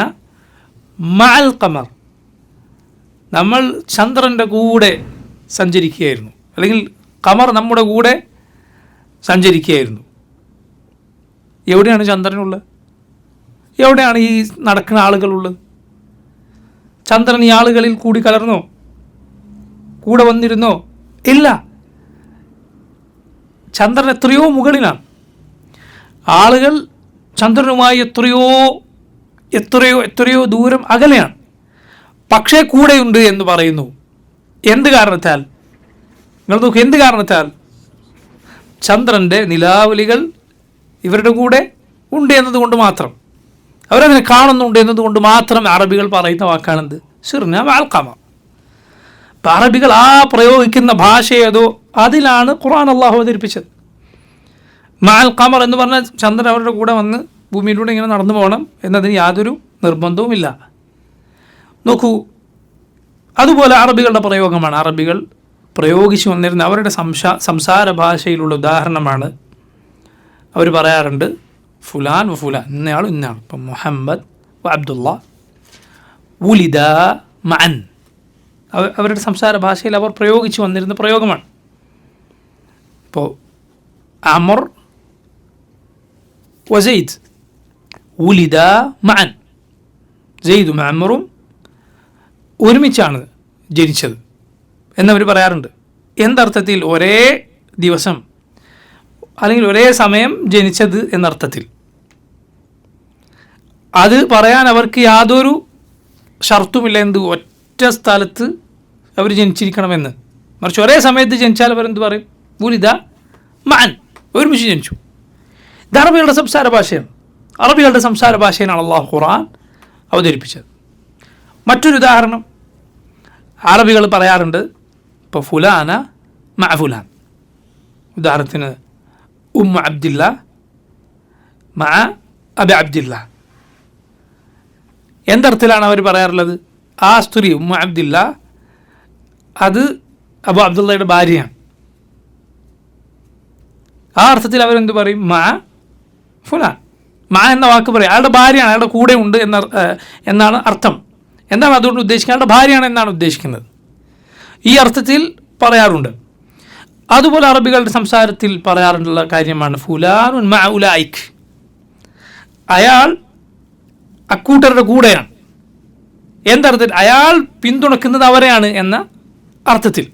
മഅൽ ഖമർ, നമ്മൾ ചന്ദ്രൻ്റെ കൂടെ സഞ്ചരിക്കുകയായിരുന്നു, അല്ലെങ്കിൽ ഖമർ നമ്മുടെ കൂടെ സഞ്ചരിക്കുകയായിരുന്നു. എവിടെയാണ് ചന്ദ്രനുള്ളത്? എവിടെയാണ് ഈ നടക്കുന്ന ആളുകളുള്ളത്? ചന്ദ്രൻ ഈ ആളുകളിൽ കൂടി കലർന്നോ? കൂടെ വന്നിരുന്നോ? ഇല്ല. ചന്ദ്രൻ എത്രയോ മുകളിലാണ്. ആളുകൾ ചന്ദ്രനുമായി എത്രയോ എത്രയോ എത്രയോ ദൂരം അകലെയാണ്. പക്ഷേ കൂടെയുണ്ട് എന്ന് പറയുന്നു. എന്ത് കാരണത്താൽ? നിങ്ങൾ നോക്കൂ, എന്ത് കാരണത്താൽ? ചന്ദ്രൻ്റെ നിലാവലികൾ ഇവരുടെ കൂടെ ഉണ്ട് എന്നതുകൊണ്ട് മാത്രം, അവരതിനെ കാണുന്നുണ്ട് എന്നതുകൊണ്ട് മാത്രം അറബികൾ പറയുന്ന വാക്കാണെന്ത്? സിർന മഅൽ ഖമർ. അപ്പം അറബികൾ ആ പ്രയോഗിക്കുന്ന ഭാഷ ഏതോ അതിലാണ് ഖുർആൻ അള്ളാഹു അവതരിപ്പിച്ചത്. മഅൽ ഖമർ എന്ന് പറഞ്ഞാൽ ചന്ദ്രൻ അവരുടെ കൂടെ വന്ന് ഭൂമിയിലൂടെ ഇങ്ങനെ നടന്നു പോകണം എന്നതിന് യാതൊരു നിർബന്ധവുമില്ല. നോക്കൂ, അതുപോലെ അറബികളുടെ പ്രയോഗമാണ്. അറബികൾ പ്രയോഗിച്ചു വന്നിരുന്ന അവരുടെ സംസാര ഭാഷയിലുള്ള ഉദാഹരണമാണ്. അവർ പറയാറുണ്ട് ഫുലാൻ വ ഫുലാൻ, ഇന്നയാൾ ഇന്നയാൾ. ഇപ്പം മുഹമ്മദ് വ അബ്ദുള്ള ഉലിദ മഅൻ, അവരുടെ സംസാര ഭാഷയിൽ അവർ പ്രയോഗിച്ചു വന്നിരുന്ന പ്രയോഗമാണ്. ഇപ്പോൾ അമർ വ സെയ്ദ് ഉലിദ മഅൻ, സെയ്ദും അമറും ഒരുമിച്ചാണ് ജനിച്ചത് എന്നവർ പറയാറുണ്ട്. എന്തർത്ഥത്തിൽ? ഒരേ ദിവസം അല്ലെങ്കിൽ ഒരേ സമയം ജനിച്ചത് എന്നർത്ഥത്തിൽ. അത് പറയാൻ അവർക്ക് യാതൊരു ഷർത്തുമില്ല. എന്ത്? ഒറ്റ സ്ഥലത്ത് അവർ ജനിച്ചിരിക്കണമെന്ന്. മറിച്ച് ഒരേ സമയത്ത് ജനിച്ചാൽ അവരെന്ത് പറയും? ഉലിദ മഅൻ, ഒരുമിച്ച് ജനിച്ചു. ഇത് അറബികളുടെ സംസാര ഭാഷയാണ്. അറബികളുടെ സംസാര ഭാഷയിലാണ് അല്ലാഹു ഖുർആൻ അവതരിപ്പിച്ചത്. മറ്റൊരു ഉദാഹരണം അറബികൾ പറയാറുണ്ട്. ഇപ്പോൾ ഫുലാന മഅ ഫുലാൻ, ഉദാഹരണത്തിന് ഉമ്മ അബ്ദില്ല മഅ അബി അബ്ദില്ല. എന്തർത്ഥത്തിലാണ് അവർ പറയാറുള്ളത്? ആ സ്ത്രീ ഉമ്മ അബ്ദില്ല അത് അബു അബ്ദുള്ളയുടെ ഭാര്യയാണ്. ആ അർത്ഥത്തിൽ അവരെന്ത് പറയും? മഅ ഫുലാൻ. മഅ എന്ന വാക്ക് പറയും, അയാളുടെ ഭാര്യയാണ്, അയാളുടെ കൂടെ ഉണ്ട് എന്നാണ് അർത്ഥം. എന്താണ് അതുകൊണ്ട് ഉദ്ദേശിക്കുന്നത്? അയാളുടെ ഭാര്യയാണ് എന്നാണ് ഉദ്ദേശിക്കുന്നത്. ഈ അർത്ഥത്തിൽ പറയാറുണ്ട്. അതുപോലെ അറബികളുടെ സംസാരത്തിൽ പറയാറുള്ള കാര്യമാണ് ഫുലാനുൻ മഅ ഉലൈക്, അയാൾ അക്കൂട്ടരുടെ കൂടെയാണ്. എന്തർത്ഥത്തിൽ? അയാൾ പിന്തുണക്കുന്നത് അവരെയാണ് എന്ന അർത്ഥത്തിൽ.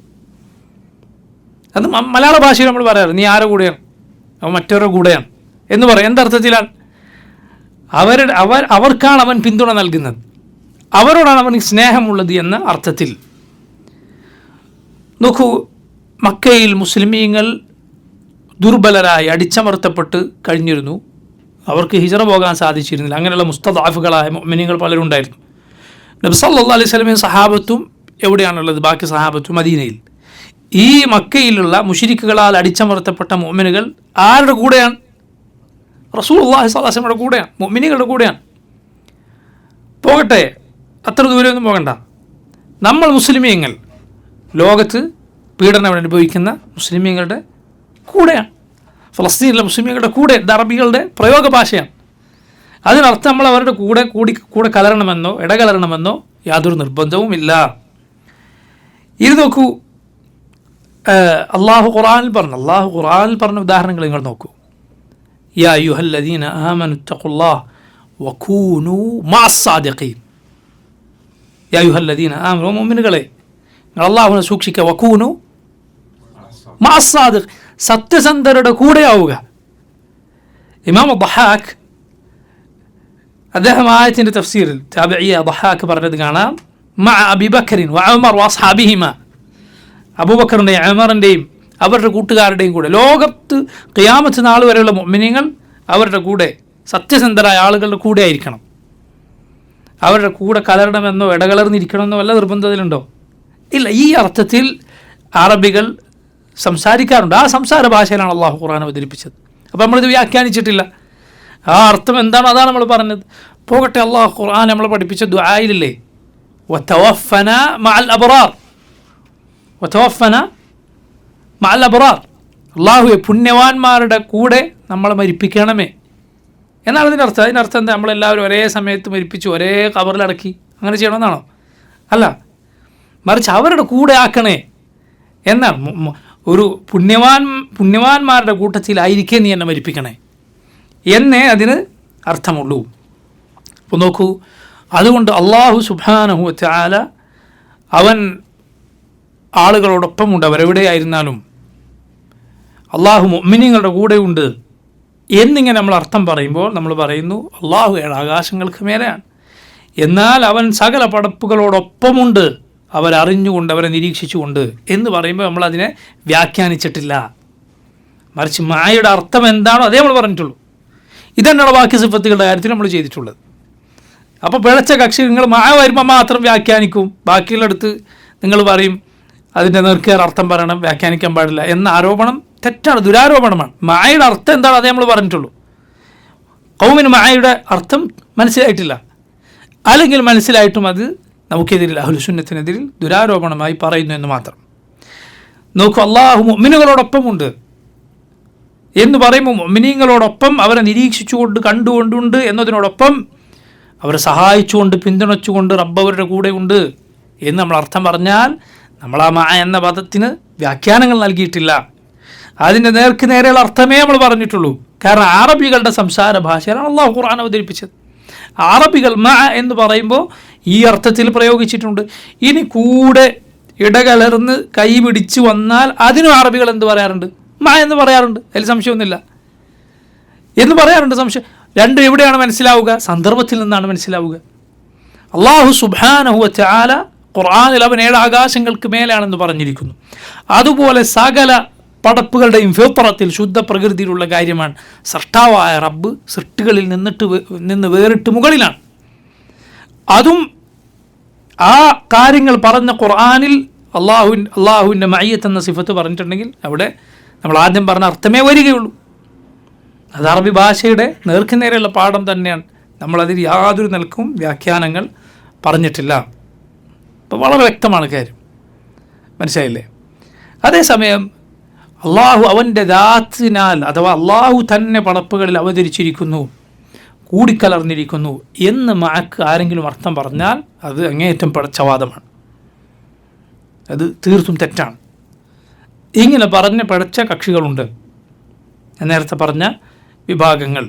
അത് മലയാള ഭാഷയിൽ നമ്മൾ പറയാറ്, നീ ആരുടെ കൂടെയാണ്? അവൻ മറ്റവരുടെ കൂടെയാണ് എന്ന് പറയും. എന്തർത്ഥത്തിലാണ്? അവർക്കാണ് അവൻ പിന്തുണ നൽകുന്നത്, അവരോടാണ് അവന് സ്നേഹമുള്ളത് എന്ന അർത്ഥത്തിൽ. നോക്കൂ, മക്കയിൽ മുസ്ലിമീങ്ങൾ ദുർബലരായി അടിച്ചമർത്തപ്പെട്ട് കഴിഞ്ഞിരുന്നു. അവർക്ക് ഹിജറ പോകാൻ സാധിച്ചിരുന്നില്ല. അങ്ങനെയുള്ള മുസ്തദഅഫുകളായ മുഅ്മിനീങ്ങൾ പലരും ഉണ്ടായിരുന്നു. നബി സല്ലല്ലാഹു അലൈഹി വസല്ലമയും സഹാബത്തും എവിടെയാണുള്ളത്? ബാക്കി സഹാബത്തും മദീനയിൽ. ഈ മക്കയിലുള്ള മുശ്രിക്കുകളാൽ അടിച്ചമർത്തപ്പെട്ട മുഅ്മിനുകൾ ആരുടെ കൂടെയാണ്? റസൂലുള്ളാഹി സ്വല്ലല്ലാഹു അലൈഹി വസല്ലമയുടെ കൂടെയാണ്, മുഅ്മിനീങ്ങളുടെ കൂടെയാണ്. പോകട്ടെ, അത്ര ദൂരമൊന്നും പോകണ്ട. നമ്മൾ മുസ്ലിമീങ്ങൾ ലോകത്ത് പീഡനം അനുഭവിക്കുന്ന മുസ്ലിമീങ്ങളുടെ കൂടെയാണ്, ഫലസ്തീനിലെ മുസ്ലിമീങ്ങളുടെ കൂടെ. ഇത് അറബികളുടെ പ്രയോഗ ഭാഷയാണ്. അതിനർത്ഥം നമ്മൾ അവരുടെ കൂടെ കലരണമെന്നോ ഇടകലരണമെന്നോ യാതൊരു നിർബന്ധവുമില്ല. ഇത് നോക്കൂ, അള്ളാഹു ഖുർആനിൽ പറഞ്ഞ ഉദാഹരണങ്ങൾ നിങ്ങൾ നോക്കൂ. യാ അയ്യുഹല്ലദീന ആമനു തഖുല്ലാഹ വകൂനൂ മഅസ്സാദിഖീൻ. യാ അയ്യുഹല്ലദീന ആമനു, മുഅ്മിനുകളെ നിങ്ങൾ അല്ലാഹുവിനെ സൂക്ഷിക്കുക. വകൂനു മഅസ്സാദിഖ്, സത്യസന്ധരുടെ കൂടെയാവുക. ഇമാം ദഹാക്ക് അദ്ദേഹം ആയത്തിൻ്റെ തഫ്സീറിൽ താബിഈ ദഹാക്ക് പറഞ്ഞത് കാണാം. മഅ അബീബക്കറിൻ വ ഉമർ വഅസ്ഹാബിഹിമ, അബൂബക്കറിൻ്റെയും ഉമറിൻ്റെയും അവരുടെ കൂട്ടുകാരുടെയും കൂടെ. ലോകത്ത് ഖിയാമത്ത് നാൾ വരെയുള്ള മുഅ്മിനീങ്ങൾ അവരുടെ കൂടെ, സത്യസന്ധരായ ആളുകളുടെ കൂടെ ആയിരിക്കണം. അവരുടെ കൂടെ കലരണമെന്നോ ഇടകലർന്നിരിക്കണമെന്നോ വല്ല നിർബന്ധത്തിലുണ്ടോ? ഇല്ല. ഈ അർത്ഥത്തിൽ അറബികൾ സംസാരിക്കാറുണ്ട്. ആ സംസാര ഭാഷയിലാണ് അള്ളാഹു ഖുർആൻ അവതരിപ്പിച്ചത്. അപ്പോൾ നമ്മളിത് വ്യാഖ്യാനിച്ചിട്ടില്ല. ആ അർത്ഥം എന്താണ് അതാണ് നമ്മൾ പറഞ്ഞത്. പോകട്ടെ, അള്ളാഹു ഖുർആൻ നമ്മളെ പഠിപ്പിച്ച ദുആയിലില്ലേ, വതവഫന മഅൽ അബ്റാർ, വതവഫന മഅൽ അബ്റാർ, അള്ളാഹുവെ പുണ്യവാന്മാരുടെ കൂടെ നമ്മളെ മരിപ്പിക്കണമേ എന്നാണ് ഇതിൻ്റെ അർത്ഥം. അതിൻ്റെ അർത്ഥം എന്താ? നമ്മളെല്ലാവരും ഒരേ സമയത്ത് മരിപ്പിച്ച് ഒരേ ഖബറിലടക്കി അങ്ങനെ ചെയ്യണമെന്നാണോ? അല്ല, മറിച്ച് അവരുടെ കൂടെ ആക്കണേ എന്നാണ്. ഒരു പുണ്യവാന്മാരുടെ കൂട്ടത്തിലായിരിക്കേ നീ എന്നെ മരിപ്പിക്കണേ എന്നേ അതിന് അർത്ഥമുള്ളൂ. അപ്പോൾ നോക്കൂ, അതുകൊണ്ട് അള്ളാഹു സുബ്ഹാനഹു വ തആല അവൻ ആളുകളോടൊപ്പമുണ്ട്, അവരെവിടെയായിരുന്നാലും. അള്ളാഹു മുഅ്മിനീങ്ങളുടെ കൂടെയുണ്ട് എന്നിങ്ങനെ നമ്മൾ അർത്ഥം പറയുമ്പോൾ നമ്മൾ പറയുന്നു അള്ളാഹു ആകാശങ്ങൾക്ക് മേലെയാണ്, എന്നാൽ അവൻ സകല പടപ്പുകളോടൊപ്പമുണ്ട്, അവരറിഞ്ഞുകൊണ്ട് അവരെ നിരീക്ഷിച്ചുകൊണ്ട് എന്ന് പറയുമ്പോൾ നമ്മളതിനെ വ്യാഖ്യാനിച്ചിട്ടില്ല. മറിച്ച് മായയുടെ അർത്ഥം എന്താണോ അതേ നമ്മൾ പറഞ്ഞിട്ടുള്ളൂ. ഇതന്നെയുള്ള ബാക്കി സിഫത്തുകളുടെ കാര്യത്തിൽ നമ്മൾ ചെയ്തിട്ടുള്ളത്. അപ്പോൾ പിഴച്ച കക്ഷി നിങ്ങൾ മായ വരുമ്പോൾ മാത്രം വ്യാഖ്യാനിക്കും, ബാക്കിയുള്ളടുത്ത് നിങ്ങൾ പറയും അതിൻ്റെ നേർക്കേർ അർത്ഥം പറയണം, വ്യാഖ്യാനിക്കാൻ പാടില്ല എന്ന ആരോപണം തെറ്റാണ്, ദുരാരോപണമാണ്. മായയുടെ അർത്ഥം എന്താണ് അതേ നമ്മൾ പറഞ്ഞിട്ടുള്ളൂ. ഖൗമിന് മായയുടെ അർത്ഥം മനസ്സിലായിട്ടില്ല, അല്ലെങ്കിൽ മനസ്സിലായിട്ടും അത് നമുക്കെതിരിൽ അഹ്ലുസുന്നത്തിനെതിരിൽ ദുരാരോപണമായി പറയുന്നു എന്ന് മാത്രം. നോക്കൂ, അള്ളാഹു മുഅ്മിനുകളോടൊപ്പമുണ്ട് എന്ന് പറയുമ്പോൾ മുഅ്മിനീങ്ങളോടൊപ്പം അവരെ നിരീക്ഷിച്ചുകൊണ്ട് കണ്ടുകൊണ്ടുണ്ട് എന്നതിനോടൊപ്പം അവരെ സഹായിച്ചുകൊണ്ട് പിന്തുണച്ചുകൊണ്ട് റബ്ബ് അവരുടെ കൂടെ ഉണ്ട് എന്ന് നമ്മൾ അർത്ഥം പറഞ്ഞാൽ നമ്മൾ ആ മായ എന്ന പദത്തിന് വ്യാഖ്യാനങ്ങൾ നൽകിയിട്ടില്ല. അതിൻ്റെ നേർക്ക് നേരെയുള്ള അർത്ഥമേ നമ്മൾ പറഞ്ഞിട്ടുള്ളൂ. കാരണം അറബികളുടെ സംസാര ഭാഷയിലാണ് അള്ളാഹു ഖുർആൻ അവതരിപ്പിച്ചത്. അറബികൾ മ എന്ന് പറയുമ്പോൾ ഈ അർത്ഥത്തിൽ പ്രയോഗിച്ചിട്ടുണ്ട്. ഇനി കൂടെ ഇടകലർന്ന് കൈ പിടിച്ച് വന്നാൽ അതിനും അറബികൾ എന്ത് പറയാറുണ്ട്? മ എന്ന് പറയാറുണ്ട്. അതിൽ സംശയമൊന്നുമില്ല എന്ന് പറയാറുണ്ട്. സംശയം രണ്ടും എവിടെയാണ് മനസ്സിലാവുക? സന്ദർഭത്തിൽ നിന്നാണ് മനസ്സിലാവുക. അള്ളാഹു സുബ്ഹാനഹു വ തആല ഖുർആനിൽ അവൻ 7 ആകാശങ്ങൾക്ക് മേലാണെന്ന് പറഞ്ഞിരിക്കുന്നു. അതുപോലെ സകല പടപ്പുകളുടെയും ഫിത്രത്തിൽ ശുദ്ധ പ്രകൃതിയിലുള്ള കാര്യമാണ്. സൃഷ്ടാവായ റബ്ബ് സൃഷ്ടികളിൽ നിന്ന് വേറിട്ട് മുകളിലാണ്. അതും ആ കാര്യങ്ങൾ പറഞ്ഞ ഖുർആനിൽ അള്ളാഹുവിൻ്റെ മഅയ്യത്ത് എന്ന സിഫത്ത് പറഞ്ഞിട്ടുണ്ടെങ്കിൽ അവിടെ നമ്മൾ ആദ്യം പറഞ്ഞ അർത്ഥമേ വരികയുള്ളൂ. അത് അറബി ഭാഷയുടെ നേർക്കുനേരെയുള്ള പാഠം തന്നെയാണ്. നമ്മളതിൽ യാതൊരു നിലക്കും വ്യാഖ്യാനങ്ങൾ പറഞ്ഞിട്ടില്ല. അപ്പോൾ വളരെ വ്യക്തമാണ് കാര്യം, മനസ്സിലായില്ലേ? അതേസമയം അള്ളാഹു അവൻ്റെ ദാത്തിനാൽ അഥവാ അള്ളാഹു തന്നെ പടപ്പുകളിൽ അവതരിച്ചിരിക്കുന്നു, കൂടിക്കലർന്നിരിക്കുന്നു എന്ന് മഅക്ക് ആരെങ്കിലും അർത്ഥം പറഞ്ഞാൽ അത് അങ്ങേയറ്റം പിഴച്ചവാദമാണ്. അത് തീർത്തും തെറ്റാണ്. ഇങ്ങനെ പറഞ്ഞ് പിഴച്ച കക്ഷികളുണ്ട്. നേരത്തെ പറഞ്ഞ വിഭാഗങ്ങൾ,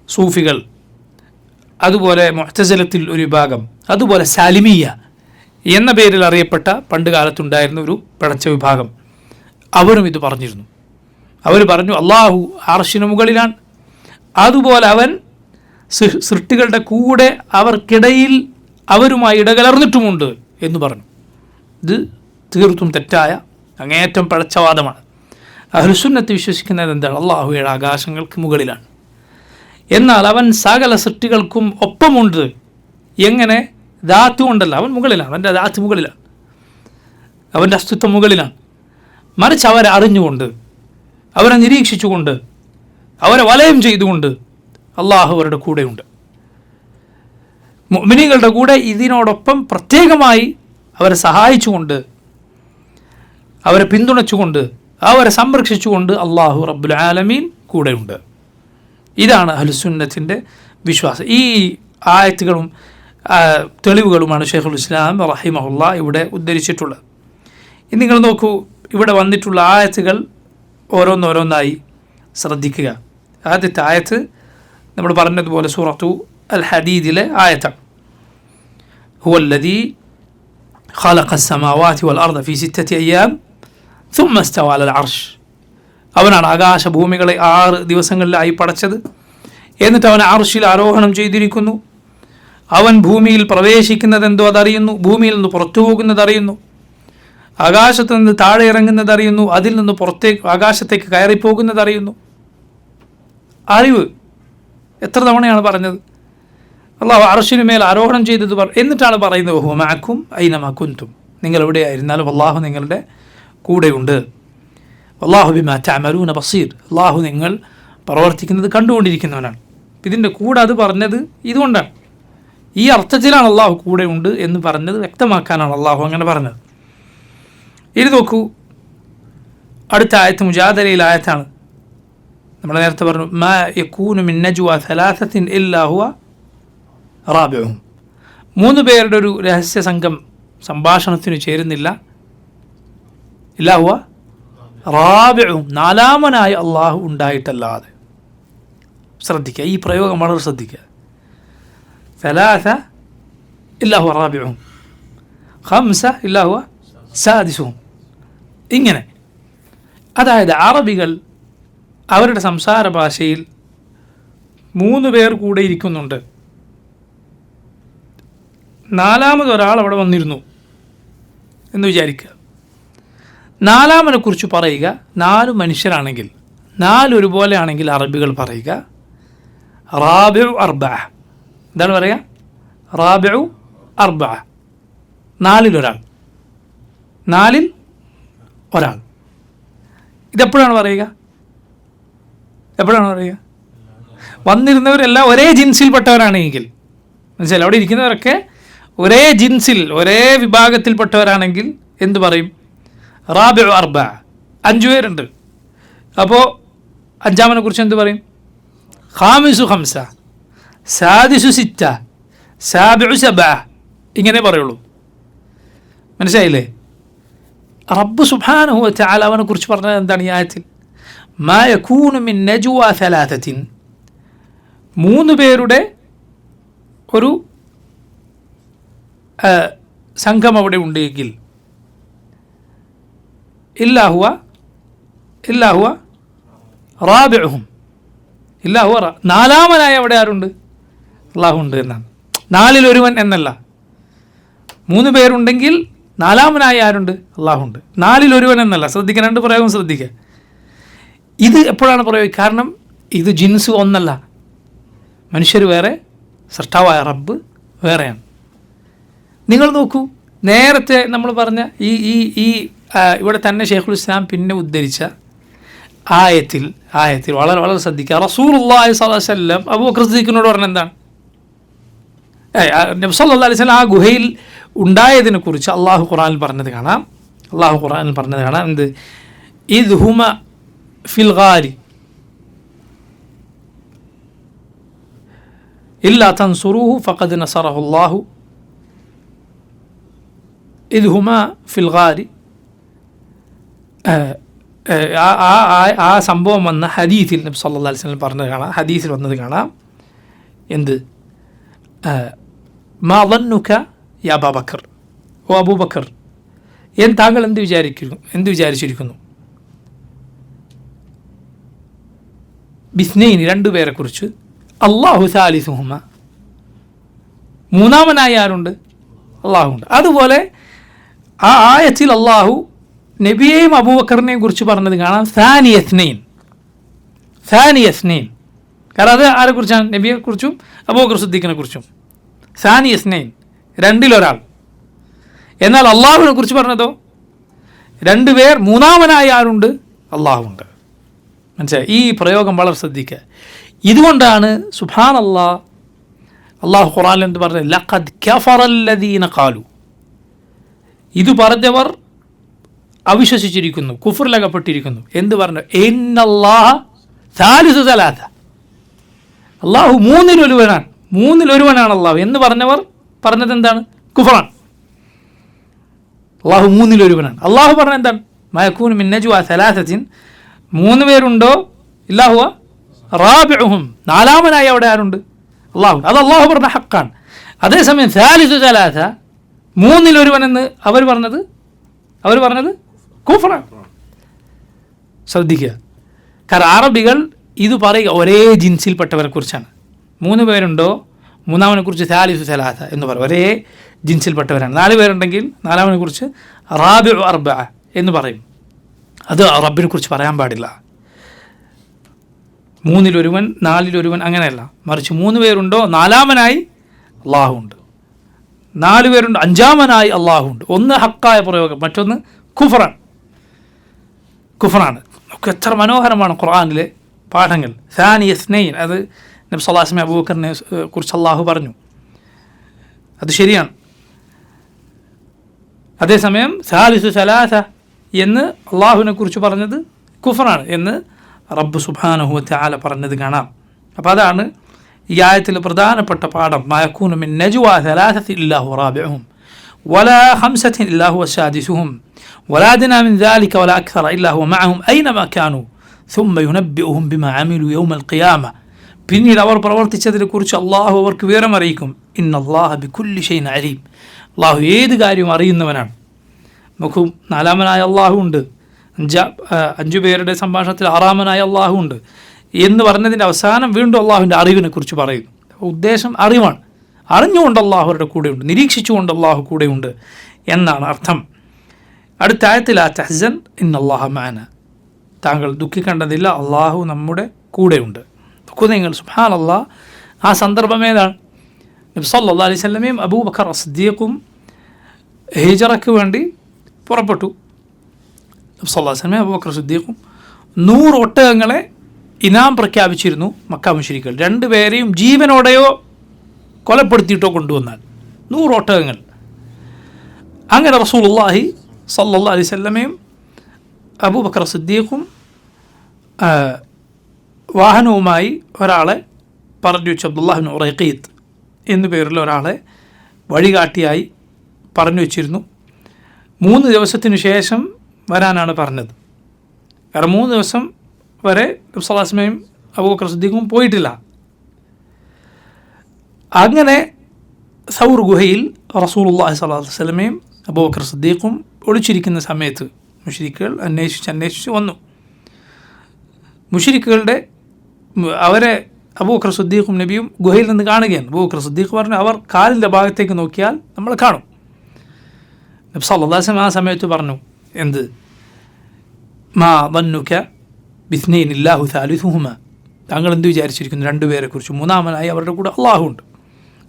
സൂഫികൾ, അതുപോലെ മുഅ്തസിലത്തിൽ ഒരു വിഭാഗം, അതുപോലെ സാലിമിയ എന്ന പേരിൽ അറിയപ്പെട്ട പണ്ട് കാലത്തുണ്ടായിരുന്ന ഒരു പിഴച്ച വിഭാഗം, അവരും ഇത് പറഞ്ഞിരുന്നു. അവർ പറഞ്ഞു അള്ളാഹു അർശിന് മുകളിലാണ്, അതുപോലെ അവൻ സൃഷ്ടികളുടെ കൂടെ അവർക്കിടയിൽ അവരുമായി ഇടകലർന്നിട്ടുമുണ്ട് എന്ന് പറഞ്ഞു. ഇത് തീർത്തും തെറ്റായ അങ്ങേയറ്റം പിഴച്ചവാദമാണ്. അഹ്ലുസുന്നത്ത് വിശ്വസിക്കുന്നത് എന്താണ്? അള്ളാഹു 7 ആകാശങ്ങൾക്ക് മുകളിലാണ്, എന്നാൽ അവൻ സകല സൃഷ്ടികൾക്കും ഒപ്പമുണ്ട്. എങ്ങനെ? ദാത്ത് കൊണ്ടല്ല, അവൻ മുകളിലാണ്, അവൻ്റെ ദാത്ത് മുകളിലാണ്, അവൻ്റെ അസ്തിത്വം മുകളിലാണ്. മറിച്ച് അവരെ അറിഞ്ഞുകൊണ്ട്, അവരെ നിരീക്ഷിച്ചുകൊണ്ട്, അവരെ വലയം ചെയ്തുകൊണ്ട് അള്ളാഹു അവരുടെ കൂടെയുണ്ട്. മുഅ്മിനീങ്ങളുടെ കൂടെ ഇതിനോടൊപ്പം പ്രത്യേകമായി അവരെ സഹായിച്ചുകൊണ്ട്, അവരെ പിന്തുണച്ചുകൊണ്ട്, അവരെ സംരക്ഷിച്ചുകൊണ്ട് അള്ളാഹു റബ്ബുൽ ആലമീൻ കൂടെയുണ്ട്. ഇതാണ് അഹ്ലുസുന്നത്തിൻ്റെ വിശ്വാസം. ഈ ആയത്തുകളും തെളിവുകളുമാണ് ശൈഖുൽ ഇസ്ലാം റഹിമഹുല്ലാ ഇവിടെ ഉദ്ധരിച്ചിട്ടുള്ളത്. ഇനി നിങ്ങൾ നോക്കൂ, ഇവിടെ വന്നിട്ടുള്ള ആയത്തുകൾ ഓരോന്നോരോന്നായി ശ്രദ്ധിക്കുക. ആദ്യത്തെ ആയത്ത് നമ്മൾ പറഞ്ഞതുപോലെ സൂറത്തു അൽ ഹദീദിലെ ആയത്താണ്. ഹുവല്ലദീ ഖലഖ അസ്സമാവാതി വൽ അർദ ഫീ 6 അയ്യാം ثم استوى على العرش. അവനാണ് ആകാശഭൂമികളെ 6 ദിവസങ്ങളിലായി പടച്ചത്, എന്നിട്ട് അവൻ അർശിൽ ആരോഹണം ചെയ്തിരിക്കുന്നു. അവൻ ഭൂമിയിൽ പ്രവേശിക്കുന്നതെന്തോ അതറിയുന്നു, ഭൂമിയിൽ നിന്ന് പുറത്തു പോകുന്നതറിയുന്നു, ആകാശത്ത് നിന്ന് താഴെ ഇറങ്ങുന്നതറിയുന്നു, അതിൽ നിന്ന് ആകാശത്തേക്ക് കയറിപ്പോകുന്നതറിയുന്നു. അറിവ് എത്ര തവണയാണ് പറഞ്ഞത്? അള്ളാഹു അർശിന് മേൽ ആരോഹണം ചെയ്തത് എന്നിട്ടാണ് പറയുന്നത് വഹുവ മഅക്കും ഐനമാ കുൻതും, നിങ്ങൾ എവിടെയായിരുന്നാലും അള്ളാഹു നിങ്ങളുടെ കൂടെയുണ്ട്. അല്ലാഹു ബിമാ തഅമലൂന ബസീർ, അള്ളാഹു നിങ്ങൾ പ്രവർത്തിക്കുന്നത് കണ്ടുകൊണ്ടിരിക്കുന്നവനാണ്. ഇതിൻ്റെ കൂടെ അത് പറഞ്ഞത് ഇതുകൊണ്ടാണ്, ഈ അർത്ഥത്തിലാണ് അള്ളാഹു കൂടെയുണ്ട് എന്ന് പറഞ്ഞത് വ്യക്തമാക്കാനാണ് അള്ളാഹു അങ്ങനെ പറഞ്ഞത്. ഇനി നോക്കൂ, അടുത്ത ആയത്ത് മുജാദലയിലെ ആയത്താണ്. നമ്മൾ നേരത്തെ പറഞ്ഞു മാ യകൂനു മിൻ നജ്വ സലാസത്തിൻ ഇല്ലാ ഹുവ റാബിഉഹും, 3 പേരുടെ ഒരു രഹസ്യ സംഘം സംഭാഷണത്തിന് ചേരുന്നില്ല, ഇല്ലാ ഹുവ റാബിഉഹും, 4-മനായി അള്ളാഹു ഉണ്ടായിട്ടല്ലാതെ. ശ്രദ്ധിക്കുക, ഈ പ്രയോഗം വളരെ ശ്രദ്ധിക്കുക. ثلاثة إلا هو رابعهم خمسة إلا هو സാദിസും. ഇങ്ങനെ, അതായത് അറബികൾ അവരുടെ സംസാര ഭാഷയിൽ 3 പേർ കൂടെ ഇരിക്കുന്നുണ്ട്, 4ാമത് ഒരാൾ അവിടെ വന്നിരുന്നു എന്ന് വിചാരിക്കുക. 4ാമനെ കുറിച്ച് പറയുക 4 മനുഷ്യരാണെങ്കിൽ, 4 ഒരുപോലെ ആണെങ്കിൽ അറബികൾ പറയുക റാബിഉ അർബഅ. എന്താണ് പറയുക? റാബിഉ അർബഅ, 4ൽ ഒരാൾ, 4ൽ ഒരാൾ. ഇതെപ്പോഴാണ് പറയുക? എപ്പോഴാണ് പറയുക? വന്നിരുന്നവരെല്ലാം ഒരേ ജിൻസിൽപ്പെട്ടവരാണെങ്കിൽ, മനസ്സിലായി? അവിടെ ഇരിക്കുന്നവരൊക്കെ ഒരേ ജിൻസിൽ, ഒരേ വിഭാഗത്തിൽപ്പെട്ടവരാണെങ്കിൽ എന്ത് പറയും? റാബിഉ അർബഅ. 5 പേരുണ്ട്, അപ്പോൾ 5ാമനെ കുറിച്ച് എന്ത് പറയും? ഖാമിസു ഖംസ, സാദിസു സിത്ത, സാബിഉ സബഅ, ഇങ്ങനെ പറയുള്ളൂ. മനസ്സിലായില്ലേ? റബ്ബ് സുബ്ഹാനഹു വ തആല അവനെ കുറിച്ച് പറഞ്ഞത് എന്താണ് ഈ ആയത്തിൽ? മാ യകൂനു മിൻ നജ്വ സലാസത്തിൻ, 3 പേരുടെ ഒരു സംഘം അവിടെ ഉണ്ടെങ്കിൽ ഇല്ലാ ഹുവ റാബിഉഹും, ഇല്ലാ ഹുവ, 4ാമനായി അവിടെ ആരുണ്ട്? അല്ലാഹു ഉണ്ട് എന്നാണ്. 4ൽ ഒരുവൻ എന്നല്ല. 3 പേരുണ്ടെങ്കിൽ 4ാമനായി ആരുണ്ട്? അല്ലാഹുണ്ട്. 4ൽ ഒരുവൻ എന്നല്ല. ശ്രദ്ധിക്കുക, 2 പ്രയോഗം ശ്രദ്ധിക്കുക. ഇത് എപ്പോഴാണ് പ്രയോഗം? കാരണം ഇത് ജിൻസ് ഒന്നല്ല, മനുഷ്യർ വേറെ, സൃഷ്ടാവായ റബ്ബ് വേറെയാണ്. നിങ്ങൾ നോക്കൂ, നേരത്തെ നമ്മൾ പറഞ്ഞ ഈ ഇവിടെ തന്നെ ഷെയ്ഖുൽ ഇസ്ലാം പിന്നെ ഉദ്ധരിച്ച ആയത്തിൽ വളരെ വളരെ ശ്രദ്ധിക്കുക. റസൂലുള്ളാഹി സ്വല്ലല്ലാഹു അലൈഹി വസല്ലം അബൂബക്കർ സിദ്ദീഖിനോട് പറഞ്ഞ എന്താണ്? നബി സല്ലല്ലാഹു അലൈഹി വസല്ലം ആ ഗുഹയിൽ ഉണ്ടായതിനെ കുറിച്ച് അള്ളാഹു ഖുർആനിൽ പറഞ്ഞത് കാണാം. എന്ത്? ഇദ് ഹുമ ഫിൽ ഗാരി ഇല്ലാ തൻസുറൂഹു ഫഖദ് നസറഹു അല്ലാഹു. ഇദ് ഹുമ ഫിൽ ഗാരി, ആ സംഭവം വന്ന ഹദീസിൽ നബി സല്ലല്ലാഹു അലൈഹി വസല്ലം പറഞ്ഞത് കാണാം. ഹദീസിൽ വന്നത് കാണാം. എന്ത്? മാ ظنك യാ അബൂബക്കർ, ഓ അബൂബക്കർ, താങ്കൾ എന്ത് വിചാരിച്ചിരിക്കുന്നു? ബിസ്നൈനി, 2 പേരെ കുറിച്ച്. അല്ലാഹു സാലിസുഹുമ, 3ാമനായി ആരുണ്ട്? അള്ളാഹുണ്ട്. അതുപോലെ ആ ആയത്തിൽ അള്ളാഹു നബിയെയും അബൂബക്കറിനെയും കുറിച്ച് പറഞ്ഞത് കാണാം. സാനി യസ്നൈൻ. കാരണം അത് ആരെക്കുറിച്ചാണ്? നബിയെക്കുറിച്ചും അബൂബക്കർ സിദ്ദീഖിനെ കുറിച്ചും. സാനി യസ്നൈൻ, 2ൽ ഒരാൾ. എന്നാൽ അള്ളാഹുവിനെ കുറിച്ച് പറഞ്ഞതോ 2 പേർ, 3ാമനായി ആരുണ്ട്? അള്ളാഹുണ്ട്. മനസ്സിലായി? ഈ പ്രയോഗം വളരെ ശ്രദ്ധിക്കുക. ഇതുകൊണ്ടാണ് സുബ്ഹാനല്ലാഹ് അള്ളാഹു ഖുർആനിൽ എന്ത് പറഞ്ഞത്? ലഖദ് കഫറല്ലദീന ഖാലു, ഇത് പറഞ്ഞവർ അവിശ്വസിച്ചിരിക്കുന്നു, കുഫറിലകപ്പെട്ടിരിക്കുന്നു. എന്ത് പറഞ്ഞു? ഇന്നല്ലാഹ സാലിസു സലാസ, അള്ളാഹു 3ൽ ഒരുവനാണ് അള്ളാഹു എന്ന് പറഞ്ഞവർ പറഞ്ഞത് എന്താണ്? കുഫറാണ്. അള്ളാഹു 3ൽ ഒരുവനാണ്. അള്ളാഹു പറഞ്ഞ എന്താണ്? മാ യകൂനു മിൻ നജ്വ സലാസത്തിൻ, 3 പേരുണ്ടോ ഇല്ലാ ഹുവ റാബിഉഹും, 4ാമനായി അവിടെ ആരുണ്ട്? അള്ളാഹു. അത് അള്ളാഹു പറഞ്ഞ ഹക്കാണ്. അതേസമയം സാലിസു സലാസ, 3ൽ ഒരുവനെന്ന് അവർ പറഞ്ഞത് കുഫറാണ്. ശ്രദ്ധിക്കുക. കാരണം അറബികൾ ഇത് പറയുക ഒരേ ജിൻസിൽപ്പെട്ടവരെ കുറിച്ചാണ്. 3 പേരുണ്ടോ, 3ാമനെ കുറിച്ച് സാലിസു സലാസ എന്ന് പറയും, ഒരേ ജിൻസിൽപ്പെട്ടവരാണ്. 4 പേരുണ്ടെങ്കിൽ 4ാമനെ കുറിച്ച് റാബിഉ അർബഅ എന്ന് പറയും. അത് റബ്ബിനെ കുറിച്ച് പറയാൻ പാടില്ല. 3ൽ ഒരുവൻ, 4ൽ ഒരുവൻ, അങ്ങനെയല്ല. മറിച്ച് 3 പേരുണ്ടോ 4ാമനായി അള്ളാഹുണ്ട്, 4 പേരുണ്ട് 5ാമനായി അള്ളാഹുണ്ട്. ഒന്ന് ഹക്കായ പ്രയോഗം, മറ്റൊന്ന് കുഫറാണ്. നമുക്ക് എത്ര മനോഹരമാണ് ഖുർആനിലെ പാഠങ്ങൾ. സാനി യസ്നൈൻ, അത് നബി സല്ലല്ലാഹു അലൈഹി വസല്ലം അബൂബക്കറിനെ കുറിച്ച് അള്ളാഹു പറഞ്ഞു, അത് ശരിയാണ്. അതേസമയം സാലിസു സലാസ എന്ന് അള്ളാഹുവിനെ കുറിച്ച് പറഞ്ഞത് കുഫറാണ് എന്ന് റബ്ബ് സുബ്ഹാനഹു വ തആല പറഞ്ഞത് കാണാം. അപ്പോൾ അതാണ് ഈ ആയത്തിൽ പ്രധാനപ്പെട്ട പാഠം. മാ യകൂനു മിൻ നജ്വ സലാസത്തിൻ ഇല്ലാ ഹുവ റാബിഉഹും വലാ ഖംസത്തിൻ ഇല്ലാ ഹുവ സാദിസുഹും വലാ അദ്നാ മിൻ ദാലിക വലാ അക്സറ ഇല്ലാ ഹുവ മഅഹും ഐനമാ കാനൂ ثم ينبئهم بما عملوا يوم القيامة. പിന്നീട് അവർ പ്രവർത്തിച്ചതിനെക്കുറിച്ച് അള്ളാഹു അവർക്ക് വിവരമറിയിക്കും. ഇന്നല്ലാഹ ബികുല്ലി ഷൈഇൻ അലീം. അള്ളാഹു ഏത് കാര്യവും അറിയുന്നവനാണ്. നമുക്ക് നാലാമനായ അള്ളാഹു ഉണ്ട്, അഞ്ചു പേരുടെ സംഭാഷണത്തിൽ ആറാമനായ അള്ളാഹു ഉണ്ട് എന്ന് പറഞ്ഞതിൻ്റെ അവസാനം വീണ്ടും അള്ളാഹുവിൻ്റെ അറിവിനെ കുറിച്ച് പറയുന്നു. ഉദ്ദേശം അറിവാണ്. അറിഞ്ഞുകൊണ്ട് അള്ളാഹുരുടെ കൂടെയുണ്ട്, നിരീക്ഷിച്ചുകൊണ്ട് അള്ളാഹു കൂടെയുണ്ട് എന്നാണ് അർത്ഥം. അടുത്ത ആയത്തിൽ ലാ തഹ്സൻ ഇന്നല്ലാഹ മഅന, താങ്കൾ ദുഃഖിക്കേണ്ടതില്ല, അള്ളാഹു നമ്മുടെ കൂടെയുണ്ട്. നിങ്ങൾ സുബ്ഹാനല്ലാഹ്. ആ സന്ദർഭം ഏതാണ്? നബി സല്ലല്ലാഹു അലൈഹി വസല്ലമയും അബൂബക്കർ അസ്സദീഖും ഹിജറയ്ക്ക് വേണ്ടി പുറപ്പെട്ടു. നബി സല്ലല്ലാഹു അലൈഹി വസല്ലമയും അബൂബക്കർ സിദ്ദീഖും 100 ഒട്ടകങ്ങളെ ഇനാം പ്രഖ്യാപിച്ചിരുന്നു മക്ക മുശ്രിക്കുകൾ. രണ്ടുപേരെയും ജീവനോടെയോ കൊലപ്പെടുത്തിയിട്ടോ കൊണ്ടുവന്നാൽ 100 ഒട്ടകങ്ങൾ. അങ്ങനെ റസൂലുള്ളാഹി സല്ലല്ലാഹു അലൈഹി വസല്ലമയും അബൂബക്കർ സിദ്ദീഖും വാഹനവുമായി ഒരാളെ പറഞ്ഞു വെച്ചു, അബ്ദുല്ലാഹ് ഇബ്നു ഉറൈഖീത്ത് എന്നു പേരുള്ള ഒരാളെ വഴികാട്ടിയായി പറഞ്ഞു വെച്ചിരുന്നു. 3 ദിവസത്തിനു ശേഷം വരാനാണ് പറഞ്ഞത്. കാരണം 3 ദിവസം വരെ നബി സല്ലല്ലാഹു അലൈഹി വസല്ലമയും അബൂബക്കർ സിദ്ദീഖും പോയിട്ടില്ല. അങ്ങനെ സൗർ ഗുഹയിൽ റസൂലുള്ളാഹി സ്വല്ലല്ലാഹു അലൈഹി വസല്ലമയും അബൂബക്കർ സിദ്ദീഖും ഒളിച്ചിരിക്കുന്ന സമയത്ത് മുശ്രിക്കുകൾ അന്വേഷിച്ച് വന്നു. മുശ്രിക്കുകളുടെ അവരെ അബൂബക്കർ സിദ്ദീഖും നബിയും ഗുഹയിൽ നിന്ന് കാണുകയാണ്. അബൂബക്കർ സിദ്ദീഖ് പറഞ്ഞു, അവർ കാലിൻ്റെ ഭാഗത്തേക്ക് നോക്കിയാൽ നമ്മൾ കാണും. നബി സല്ലല്ലാഹു അലൈഹി വസല്ലം ആ സമയത്ത് പറഞ്ഞു, എന്ത്? മാ ദന്നുക ബിസ്നൈനി ഇല്ലാഹു സാലിസുഹുമ, താങ്കൾ എന്ത് വിചാരിച്ചിരിക്കുന്നു 2 പേരെക്കുറിച്ച്, മൂന്നാമനായി അവരുടെ കൂടെ അള്ളാഹു ഉണ്ട്.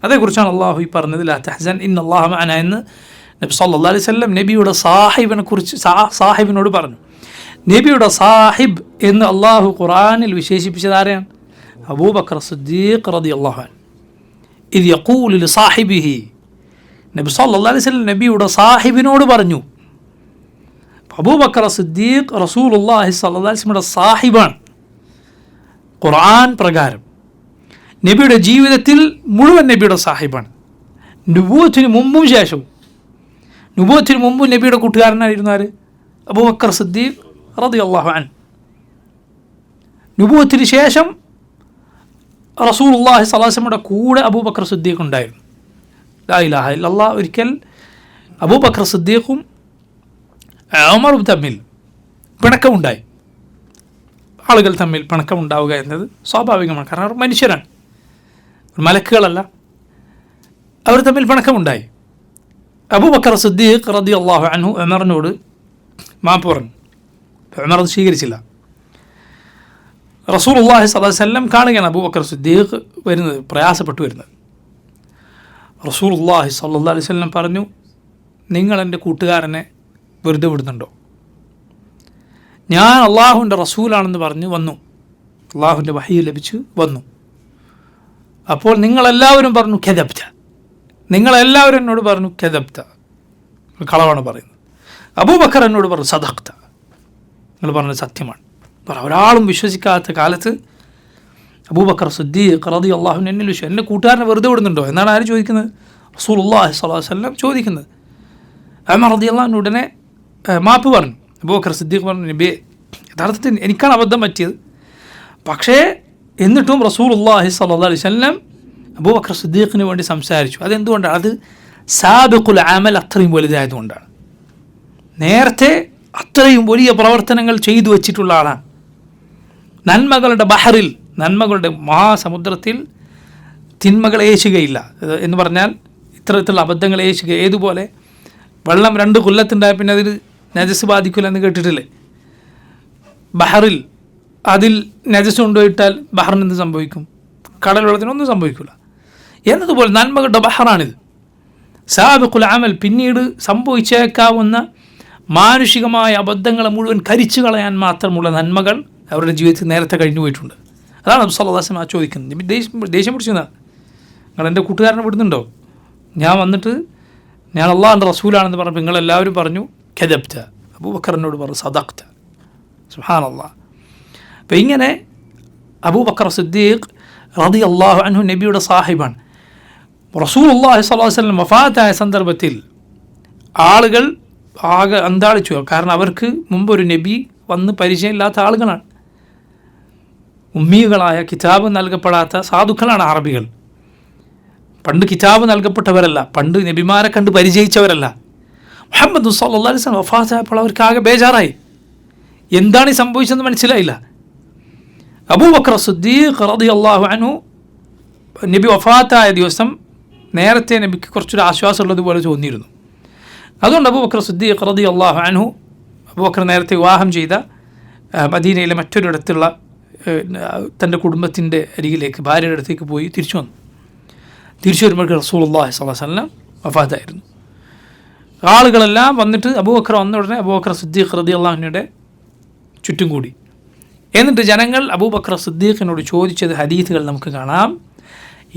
അതേക്കുറിച്ചാണ് അള്ളാഹു ഈ പറഞ്ഞത് ലാ തഹ്സൻ ഇന്നല്ലാഹ മഅന എന്ന് നബി സല്ലല്ലാഹു അലൈഹി വസല്ലം നബിയുടെ സാഹിബിനോട് പറഞ്ഞു. നബിയുടെ സാഹിബ് എന്ന് അള്ളാഹു ഖുർആനിൽ വിശേഷിപ്പിച്ചത് ആരെയാണ്? അബൂബക്കർ സിദ്ദീഖ് റളിയല്ലാഹു അൻഹു. ഇദ് യഖൂലു ലിസാഹിബിഹി, നബി സല്ലല്ലാഹു അലൈഹി വസല്ലം നബിയുടെ സാഹിബിനോട് പറഞ്ഞു. അബൂബക്കർ സിദ്ദീഖ് റസൂലുള്ളാഹി സ്വല്ലല്ലാഹു അലൈഹി വസല്ലമയുടെ സാഹിബാണ്. ഖുർആൻ പ്രകാരം നബിയുടെ ജീവിതത്തിൽ മുഴുവൻ നബിയുടെ സാഹിബാണ്. നുബുവത്തിന് മുമ്പും ശേഷവും. നുബുവത്തിന് മുമ്പും നബിയുടെ കൂട്ടുകാരനായിരുന്നു ആര്? അബൂബക്കർ സിദ്ദീഖ് റളിയല്ലാഹു അൻഹു. നുബുവത്തിന് ശേഷം റസൂലുള്ളാഹി സ്വല്ലല്ലാഹു അലൈഹി വസല്ലമയുടെ കൂടെ അബൂബക്കർ സിദ്ദീഖ് ഉണ്ടായിരുന്നു. ലാ ഇലാഹ ഇല്ലല്ലാഹ്. ഒരിക്കൽ അബൂബക്കർ സിദ്ദീഖും ഉമറും തമ്മിൽ പിണക്കമുണ്ടായി. ആളുകൾ തമ്മിൽ പിണക്കമുണ്ടാവുക എന്നത് സ്വാഭാവികമാണ്. കാരണം അവർ മനുഷ്യരാണ്, മലക്കുകളല്ല. അവർ തമ്മിൽ പിണക്കമുണ്ടായി. അബൂബക്കർ സിദ്ദീഖ് റളിയല്ലാഹു അൻഹു ഉമറിനോട് മാപ്പ് പറഞ്ഞു. ഉമർ അത് സ്വീകരിച്ചില്ല. റസൂലുള്ളാഹി സ്വല്ലല്ലാഹു അലൈഹി വസല്ലം കാണുകയാണ് അബൂബക്കർ സിദ്ദീഖ് വരുന്നത്, പ്രയാസപ്പെട്ടു വരുന്നത്. റസൂലുള്ളാഹി സ്വല്ലല്ലാഹു അലൈഹി വസല്ലം പറഞ്ഞു, നിങ്ങൾ എൻ്റെ കൂട്ടുകാരനെ വെറുതെ വിടുന്നുണ്ടോ? ഞാൻ അള്ളാഹുവിൻ്റെ റസൂലാണെന്ന് പറഞ്ഞ് വന്നു, അള്ളാഹുവിൻ്റെ വഹി ലഭിച്ച് വന്നു. അപ്പോൾ നിങ്ങളെല്ലാവരും പറഞ്ഞു കെദബ്ത, നിങ്ങളെല്ലാവരും എന്നോട് പറഞ്ഞു കെദബ്ത, കളവാണ് പറയുന്നത്. അബൂബക്കർ എന്നോട് പറഞ്ഞു സദഖ്ത, നിങ്ങൾ പറഞ്ഞത് സത്യമാണ്. ഒരാളും വിശ്വസിക്കാത്ത കാലത്ത് അബൂബക്കർ സിദ്ദീഖ് റളിയല്ലാഹു അൻഹു എന്നിൽ വിശ്വസിച്ചു. എൻ്റെ കൂട്ടുകാരനെ വെറുതെ വിടുന്നുണ്ടോ എന്നാണ് ആര് ചോദിക്കുന്നത്? റസൂലുള്ളാഹി സ്വല്ലല്ലാഹു അലൈഹി വസല്ലം ചോദിക്കുന്നത്. ഉമർ റളിയല്ലാഹു അൻഹു ഉടനെ മാപ്പ് പറഞ്ഞു. അബൂബക്കർ സിദ്ദീഖ് പറഞ്ഞു, നബിയെ, യഥാർത്ഥത്തിൽ എനിക്കാണ് അബദ്ധം പറ്റിയത്. പക്ഷേ എന്നിട്ടും റസൂലുള്ളാഹി സ്വല്ലല്ലാഹു അലൈഹി വസല്ലം അബൂബക്കർ സിദ്ദീഖിന് വേണ്ടി സംസാരിച്ചു. അതെന്തുകൊണ്ടാണ്? അത് സാബിഖുൽ അമൽ അത്രയും വലുതായതുകൊണ്ടാണ്. നേരത്തെ അത്രയും വലിയ പ്രവർത്തനങ്ങൾ ചെയ്തു വച്ചിട്ടുള്ള ആളാണ്. നന്മകളുടെ ബഹറിൽ, നന്മകളുടെ മഹാസമുദ്രത്തിൽ തിന്മകൾ ഏശുകയില്ല എന്ന് പറഞ്ഞാൽ ഇത്തരത്തിലുള്ള അബദ്ധങ്ങൾ ഏശുക. ഏതുപോലെ വെള്ളം 2 കൊല്ലത്തുണ്ടായ പിന്നെ അതിൽ നജസ് ബാധിക്കില്ല എന്ന് കേട്ടിട്ടില്ലേ? ബഹറിൽ അതിൽ നജസ് കൊണ്ടുപോയിട്ടാൽ ബഹറിന് എന്ത് സംഭവിക്കും? കടൽവെള്ളത്തിനൊന്നും സംഭവിക്കില്ല. എന്നതുപോലെ നന്മകളുടെ ബഹറാണിത്. സാബിഖുൽ അമൽ, പിന്നീട് സംഭവിച്ചേക്കാവുന്ന മാനുഷികമായ അബദ്ധങ്ങളെ മുഴുവൻ കരിച്ചു കളയാൻ മാത്രമുള്ള നന്മകൾ അവരുടെ ജീവിതത്തിൽ നേരത്തെ കഴിഞ്ഞു പോയിട്ടുണ്ട്. അതാണ് നബി സല്ലല്ലാഹു അലൈഹി വസല്ലം ചോദിക്കുന്നത്. ദേഷ്യം പിടിച്ചതാണ്, നിങ്ങൾ എൻ്റെ കൂട്ടുകാരനെ വിടുന്നുണ്ടോ? ഞാൻ വന്നിട്ട് ഞാൻ അള്ളാഹുവിൻ്റെ റസൂലാണെന്ന് പറഞ്ഞപ്പോൾ നിങ്ങളെല്ലാവരും പറഞ്ഞു കെദബ്ത, അബൂബക്കറിനോട് പറഞ്ഞു സദഖ്ത. സുബ്ഹാനല്ലാഹ്. അപ്പോൾ ഇങ്ങനെ അബൂബക്കർ സിദ്ദീഖ് റളിയല്ലാഹു അൻഹു നബിയുടെ സാഹിബാണ്. റസൂലുള്ളാഹി സ്വല്ലല്ലാഹു അലൈഹി വസല്ലം വഫാത്തായ സന്ദർഭത്തിൽ ആളുകൾ ആകെ അന്താളിച്ചു. കാരണം അവർക്ക് മുമ്പൊരു നബി വന്ന് പരിചയമില്ലാത്ത ആളുകളാണ്. ഉമ്മീകളായ, കിതാബ് നൽകപ്പെടാത്ത സാധുക്കളാണ് അറബികൾ. പണ്ട് കിതാബ് നൽകപ്പെട്ടവരല്ല, പണ്ട് നബിമാരെ കണ്ട് പരിചയിച്ചവരല്ല. മുഹമ്മദ് സല്ലല്ലാഹു അലൈഹി വസല്ലം വഫാത്തായപ്പോൾ അവർക്കാകെ ബേജാറായി. എന്താണ് ഈ സംഭവിച്ചതെന്ന് മനസ്സിലായില്ല. അബൂബക്കർ സിദ്ദീഖ് റളിയല്ലാഹു അൻഹു നബി വഫാത്തായ ദിവസം നേരത്തെ നബിക്ക് കുറച്ചൊരു ആശ്വാസമുള്ളതുപോലെ തോന്നിയിരുന്നു. അതുകൊണ്ട് അബൂബക്കർ സിദ്ദീഖ് റളിയല്ലാഹു അൻഹു, അബൂബക്കർ നേരത്തെ വിവാഹം ചെയ്ത മദീനയിലെ മറ്റൊരിടത്തുള്ള തൻ്റെ കുടുംബത്തിൻ്റെ അരികിലേക്ക്, ഭാര്യയുടെ അടുത്തേക്ക് പോയി തിരിച്ചു വന്നു. തിരിച്ചു വരുമ്പോൾ റസൂലുള്ളാഹി സ്വല്ലല്ലാഹു അലൈഹി വസല്ലം വഫാത്തായിരുന്നു. ആളുകളെല്ലാം വന്നിട്ട് അബൂബക്കർ വന്ന ഉടനെ അബൂബക്കർ സിദ്ദീഖ് റളിയല്ലാഹു അൻഹുവിൻ്റെ ചുറ്റും കൂടി. എന്നിട്ട് ജനങ്ങൾ അബൂബക്കർ സിദ്ദീഖിനോട് ചോദിച്ചത് ഹദീസുകൾ നമുക്ക് കാണാം.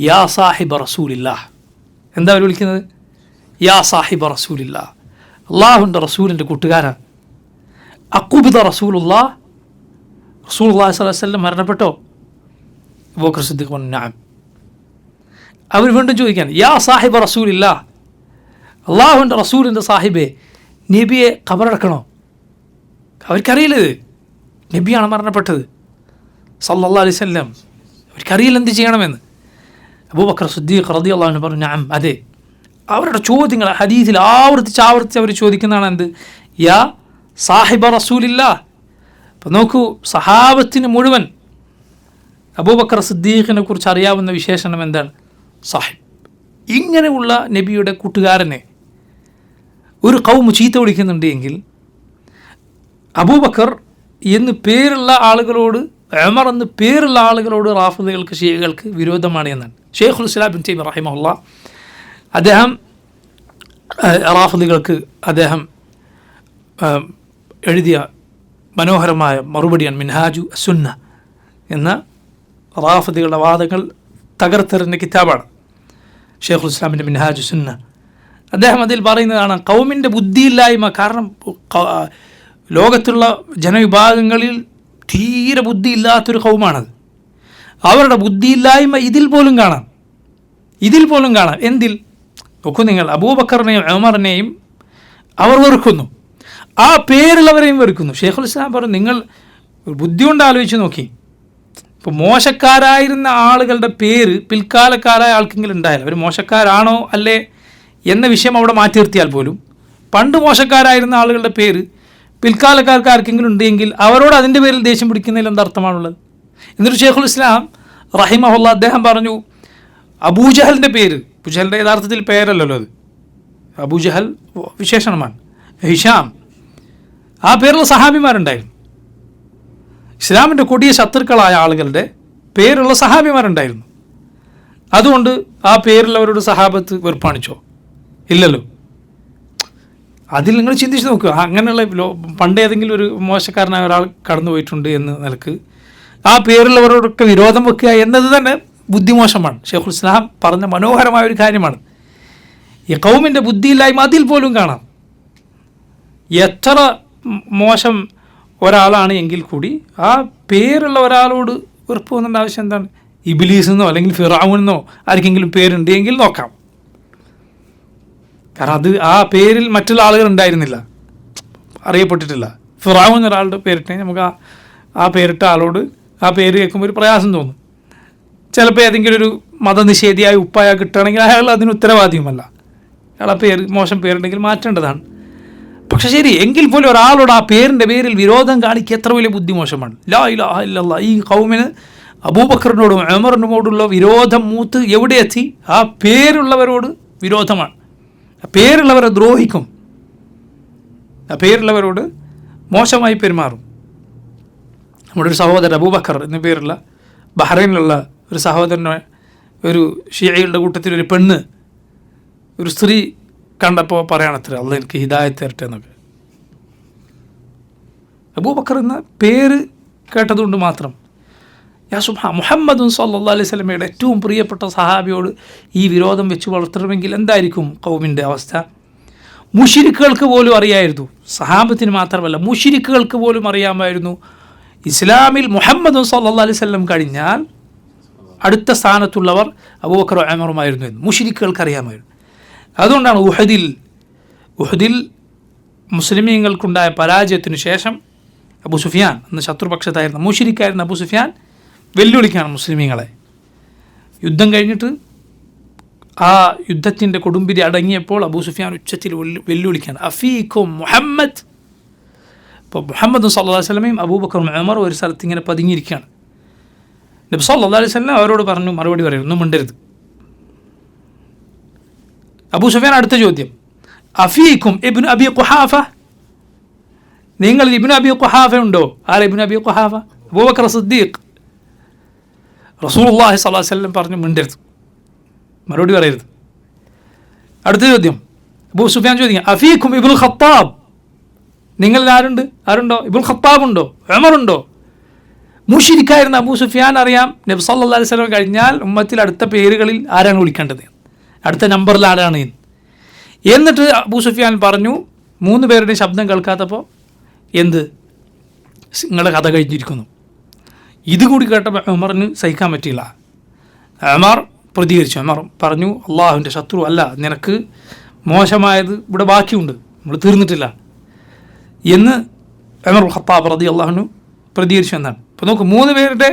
യാ സാഹിബ റസൂലില്ലാഹ്, എന്താ അവർ വിളിക്കുന്നത്? യാ സാഹിബ റസൂലില്ലാഹ്, അള്ളാഹുവിൻ്റെ റസൂലിൻ്റെ കൂട്ടുകാരാ. അഖുബിദ റസൂലുള്ളാഹ്, റസൂലുള്ളാഹി സ്വല്ലല്ലാഹു അലൈഹി വസല്ലം മരണപ്പെട്ടോ? അബൂബക്കർ സിദ്ദീഖ് പറഞ്ഞു നഅം. അവർ വീണ്ടും ചോദിക്കാൻ, യാ സാഹിബ റസൂലില്ലാഹ്, അള്ളാഹുവിൻ്റെ റസൂലിൻ്റെ സാഹിബെ, നബിയെ ഖബറടക്കണോ? അവർക്കറിയില്ലത് നബിയാണ് മരണപ്പെട്ടത് സല്ലല്ലാഹു അലൈഹി വസല്ലം. അവർക്കറിയില്ല എന്ത് ചെയ്യണമെന്ന്. അബൂബക്കർ സിദ്ദീഖ് റളിയല്ലാഹു അൻഹു പറഞ്ഞു നഅം, അതെ. അവരുടെ ചോദ്യങ്ങൾ ഹദീസിൽ ആവർത്തിച്ച് അവർ ചോദിക്കുന്നതാണ് എന്ത്? യാ സാഹിബ റസൂലില്ലാഹ്. അപ്പം നോക്കൂ, സഹാബത്തിന് മുഴുവൻ അബൂബക്കർ സിദ്ദീഖിനെ കുറിച്ച് അറിയാവുന്ന വിശേഷണം എന്താണ്? സാഹിബ്. ഇങ്ങനെയുള്ള നബിയുടെ കൂട്ടുകാരനെ ഒരു ഖൗമ് ചീത്ത വിളിക്കുന്നുണ്ട് എങ്കിൽ അബൂബക്കർ എന്ന് പേരുള്ള ആളുകളോട്, ഉമർ എന്ന് പേരുള്ള ആളുകളോട് റാഫിദികൾക്ക് ഷിയകൾക്ക് വിരോധമാണ് എന്നാണ് ഷെയ്ഖുൽ ഇസ്ലാം ഇബ്നു തൈമിയ്യ റഹിമഹുല്ലാഹ്. അദ്ദേഹം റാഫിദികൾക്ക് അദ്ദേഹം എഴുതിയ മനോഹരമായ മറുപടിയാണ് മിൻഹാജു സുന്ന എന്ന റാഫിദികളുടെ വാദങ്ങൾ തകർത്തെറിഞ്ഞ കിതാബാണ് ഷെയ്ഖുൽ ഇസ്ലാമിൻ്റെ മിൻഹാജു സുന്ന. അദ്ദേഹം അതിൽ പറയുന്നതാണ് ഖൗമിൻ്റെ ബുദ്ധിയില്ലായ്മ. കാരണം ലോകത്തുള്ള ജനവിഭാഗങ്ങളിൽ തീരെ ബുദ്ധിയില്ലാത്തൊരു ഖൗമാണത്. അവരുടെ ബുദ്ധിയില്ലായ്മ ഇതിൽ പോലും കാണാം. എന്തിൽ നോക്കൂ നിങ്ങൾ, അബൂബക്കറിനെയും ഉമറിനെയും അവർ വെറുക്കുന്നു, ആ പേരുള്ളവരെയും വെറുക്കുന്നു. ഷെയ്ഖുൽ ഇസ്ലാം പറഞ്ഞു, നിങ്ങൾ ഒരു ബുദ്ധി കൊണ്ട് ആലോചിച്ച് നോക്കി, ഇപ്പോൾ മോശക്കാരായിരുന്ന ആളുകളുടെ പേര് പിൽക്കാലക്കാരായ ആൾക്കെങ്കിലും ഉണ്ടായാലും അവർ മോശക്കാരാണോ അല്ലേ എന്ന വിഷയം അവിടെ മാറ്റി നിർത്തിയാൽ പോലും പണ്ട് മോശക്കാരായിരുന്ന ആളുകളുടെ പേര് പിൽക്കാലക്കാർക്ക് ആർക്കെങ്കിലും ഉണ്ടെങ്കിൽ അവരോട് അതിൻ്റെ പേരിൽ ദേഷ്യം പിടിക്കുന്നതിൽ എന്താ അർത്ഥമാണുള്ളത്? എന്നിട്ട് ഷെയ്ഖുൽ ഇസ്ലാം റഹിമഹുല്ലാഹ് അദ്ദേഹം പറഞ്ഞു, അബൂജഹലിൻ്റെ പേര്, അബൂജഹലിൻ്റെ യഥാർത്ഥത്തിൽ പേരല്ലല്ലോ അത്, അബൂജഹൽ വിശേഷണമാണ്, ഹിഷാം, ആ പേരുള്ള സഹാബിമാരുണ്ടായിരുന്നു. ഇസ്ലാമിൻ്റെ കൊടിയ ശത്രുക്കളായ ആളുകളുടെ പേരുള്ള സഹാബിമാരുണ്ടായിരുന്നു. അതുകൊണ്ട് ആ പേരുള്ളവരോട് സഹാബത്ത് വെറുപ്പാണിച്ചോ? ഇല്ലല്ലോ. അതിൽ നിങ്ങൾ ചിന്തിച്ച് നോക്കുക. അങ്ങനെയുള്ള പണ്ടേതെങ്കിലും ഒരു മോശക്കാരനായ ഒരാൾ കടന്നു പോയിട്ടുണ്ട് എന്ന് നിലക്ക് ആ പേരുള്ളവരോടൊക്കെ വിരോധം വെക്കുക എന്നത് തന്നെ ബുദ്ധിമോശമാണ്. ഷെയ്ഖുൽ ഇസ്ലാം പറഞ്ഞ മനോഹരമായ ഒരു കാര്യമാണ്. ഈ ഖൗമിൻ്റെ ബുദ്ധിയില്ലായ്മ അതിൽ പോലും കാണാം. എത്ര മോശം ഒരാളാണ് എങ്കിൽ കൂടി ആ പേരുള്ള ഒരാളോട് വെറുപ്പ് വന്നേണ്ട ആവശ്യം എന്താണ്? ഇബ്ലീസെന്നോ അല്ലെങ്കിൽ ഫിറഔനെന്നോ ആർക്കെങ്കിലും പേരുണ്ട് എങ്കിൽ നോക്കാം. കാരണം അത് ആ പേരിൽ മറ്റുള്ള ആളുകൾ ഉണ്ടായിരുന്നില്ല, അറിയപ്പെട്ടിട്ടില്ല. ഫിറഔൻ ഒരാളുടെ പേരിട്ടെ നമുക്ക് ആ പേരിട്ട ആളോട് ആ പേര് കേൾക്കുമ്പോൾ ഒരു പ്രയാസം തോന്നും. ചിലപ്പോൾ ഏതെങ്കിലും ഒരു മതനിഷേധിയായ ഉപ്പായ കിട്ടുകയാണെങ്കിൽ അയാൾ അതിന് ഉത്തരവാദിയുമല്ല. അയാളെ പേര് മോശം പേരുണ്ടെങ്കിൽ മാറ്റേണ്ടതാണ്. പക്ഷെ ശരി, എങ്കിൽ പോലും ഒരാളോട് ആ പേരിൻ്റെ പേരിൽ വിരോധം കാണിക്കുക എത്ര വലിയ ബുദ്ധിമോശമാണ്. ലാ ഇലാഹ ഇല്ലല്ലാഹ്. ഈ ഖൗമിന് അബൂബക്കറിനോടും ഉമറിനോടുള്ള വിരോധം മൂത്ത് എവിടെ എത്തി? ആ പേരുള്ളവരോട് വിരോധമാണ്. ആ പേരുള്ളവരെ ദ്രോഹിക്കും, ആ പേരുള്ളവരോട് മോശമായി പെരുമാറും. നമ്മുടെ ഒരു സഹോദരൻ അബൂബക്കർ എന്ന പേരുള്ള ബഹ്റൈനിലുള്ള ഒരു സഹോദരനെ ഒരു ഷിയയുടെ കൂട്ടത്തിലൊരു പെണ്ണ്, ഒരു സ്ത്രീ കണ്ടപ്പോൾ പറയണത്ര, അള്ളാഹ് എനിക്ക് ഹിദായത്ത് തരട്ടെ എന്നൊക്കെ. അബൂബക്കർ എന്ന പേര് കേട്ടതുകൊണ്ട് മാത്രം യാ സുബ്ഹാൻ, മുഹമ്മദുൻ സല്ലല്ലാഹു അലൈഹി വസല്ലമയുടെ ഏറ്റവും പ്രിയപ്പെട്ട സഹാബിയോട് ഈ വിരോധം വെച്ച് വളർത്തണമെങ്കിൽ എന്തായിരിക്കും ഖൗമിൻ്റെ അവസ്ഥ? മുശ്രിക്കുകൾക്ക് പോലും അറിയായിരുന്നു, സഹാബത്തിന് മാത്രമല്ല മുശ്രിക്കുകൾക്ക് പോലും അറിയാമായിരുന്നു, ഇസ്ലാമിൽ മുഹമ്മദുൻ സല്ലല്ലാഹു അലൈഹി വസല്ലം കഴിഞ്ഞാൽ അടുത്ത സ്ഥാനത്തുള്ളവർ അബൂബക്കർ ഉമറുമായിരുന്നു എന്ന് മുശ്രിക്കുകൾക്ക് അറിയാമായിരുന്നു. അതുകൊണ്ടാണ് ഉഹദിൽ മുസ്ലിമീങ്ങൾക്കുണ്ടായ പരാജയത്തിനു ശേഷം അബൂ സുഫിയാൻ എന്ന ശത്രുപക്ഷത്തായിരുന്ന മുശ്രിക്കായിരുന്ന അബൂ സുഫിയാൻ വെല്ലുവിളിക്കുകയാണ് മുസ്ലിമീങ്ങളെ. യുദ്ധം കഴിഞ്ഞിട്ട് ആ യുദ്ധത്തിൻ്റെ കൊടുമ്പിരി അടങ്ങിയപ്പോൾ അബൂ സുഫിയാൻ ഉച്ചത്തിൽ വെല്ലുവിളിക്കുകയാണ്, അഫീക്കും മുഹമ്മദ്. ഇപ്പോൾ മുഹമ്മദ് സല്ലല്ലാഹു അലൈഹി വസല്ലമയും അബൂബക്കറും ഉമർ ഒരു സ്ഥലത്ത് ഇങ്ങനെ പതുങ്ങിയിരിക്കുകയാണ്. നബി സല്ലല്ലാഹു അലൈഹി വസല്ലം അവരോട് പറഞ്ഞു, മറുപടി പറയും, ഒന്നും മിണ്ടരുത്. അബൂ സുഫിയാൻ അടുത്ത ചോദ്യം, അഫീക്കും ഇബ്നു അബി ഖുഹാഫ, നിങ്ങൾ ഇബ്നു അബി ഖുഹാഫ ഉണ്ടോ? ആരെ ഇബ്നു അബി ഖുഹാഫ? അബൂബക്കർ സിദ്ദീഖ്. റസൂലുള്ളാഹി സ്വല്ലല്ലാഹു അലൈഹി വസല്ലം പറഞ്ഞു, മിണ്ടരുത്, മറുപടി പറയരുത്. അടുത്ത ചോദ്യം, അബൂ സുഫിയാൻ ചോദിക്കുക, അഫീക്കും ഇബ്നുൽ ഖത്താബ്, നിങ്ങളിൽ ആരുണ്ടോ? ഇബ്നുൽ ഖത്താബ് ഉണ്ടോ? ഉമർ ഉണ്ടോ? മുശ്രിക്കായിരുന്ന അബൂ സുഫിയാൻ അറിയാം നബി സല്ലല്ലാഹു അലൈഹി വസല്ലം കഴിഞ്ഞാൽ ഉമ്മത്തിൽ അടുത്ത പേരുകളിൽ ആരാണ് വിളിക്കേണ്ടത്, അടുത്ത നമ്പറിൽ ആരാണ് എന്ന്. എന്നിട്ട് അബൂ സുഫിയാൻ പറഞ്ഞു, 3 പേരുടെയും ശബ്ദം കേൾക്കാത്തപ്പോൾ, എന്ത്, നിങ്ങളുടെ കഥ കഴിഞ്ഞിരിക്കുന്നു. ഇതുകൂടി കേട്ടപ്പോൾ ഉമറിന് സഹിക്കാൻ പറ്റിയില്ല. ഉമർ പ്രതികരിച്ചു. ഉമർ പറഞ്ഞു, അള്ളാഹുവിൻ്റെ ശത്രു അല്ല, നിനക്ക് മോശമായത് ഇവിടെ ബാക്കിയുണ്ട്, നമ്മൾ തീർന്നിട്ടില്ല എന്ന് ഉമർ ഖത്താബ് റളിയല്ലാഹു അൻഹു പ്രതികരിച്ചു എന്നാണ്. അപ്പോൾ നോക്ക്, 3 പേരുടെ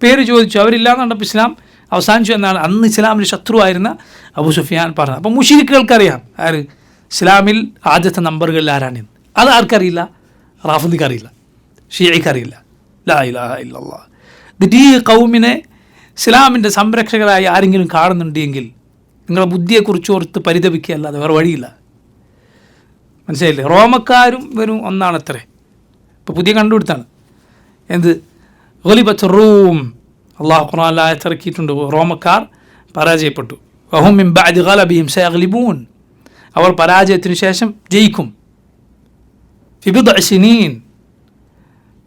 പേര് ചോദിച്ചു, അവരില്ലാന്നുണ്ടപ്പോൾ ഇസ്ലാം അവസാനിച്ചു എന്നാണ് അന്ന് ഇസ്ലാമിൻ്റെ ശത്രുവായിരുന്ന അബൂ സുഫിയാൻ പറഞ്ഞത്. അപ്പോൾ മുശ്രിക്കുകൾക്കറിയാം ആര് ഇസ്ലാമിൽ ആദ്യത്തെ നമ്പറുകളിൽ ആരാണെന്ന്. അത് ആർക്കറിയില്ല? റാഫിദിക്കറിയില്ല, ഷിയയ്ക്കറിയില്ല. ലാ ഇലാഹ ഇല്ലല്ലാഹ്. എന്നിട്ട് ഈ ഖൗമിനെ ഇസ്ലാമിൻ്റെ സംരക്ഷകരായി ആരെങ്കിലും കാണുന്നുണ്ടെങ്കിൽ നിങ്ങളുടെ ബുദ്ധിയെക്കുറിച്ച് ഓർത്ത് പരിതപിക്കുകയല്ലാതെ വേറെ വഴിയില്ല. മനസ്സിലായില്ലേ? റോമക്കാരും വരും ഒന്നാണത്രേ. ഇപ്പോൾ പുതിയ കണ്ടുപിടുത്താണ് എന്ത്, ഗലിബത്ത് റൂം. അള്ളാഹു ഖുർആനിൽ ആയത്ത് ഇറക്കിയിട്ടുണ്ട്, റോമക്കാർ പരാജയപ്പെട്ടു. വഹും മിൻ ബഅദി ഗലബിഹിം സയഗ്ലിബൂൻ, അവർ പരാജയത്തിന് ശേഷം ജയിക്കും. ഫി ബിദ്അ സിനീൻ,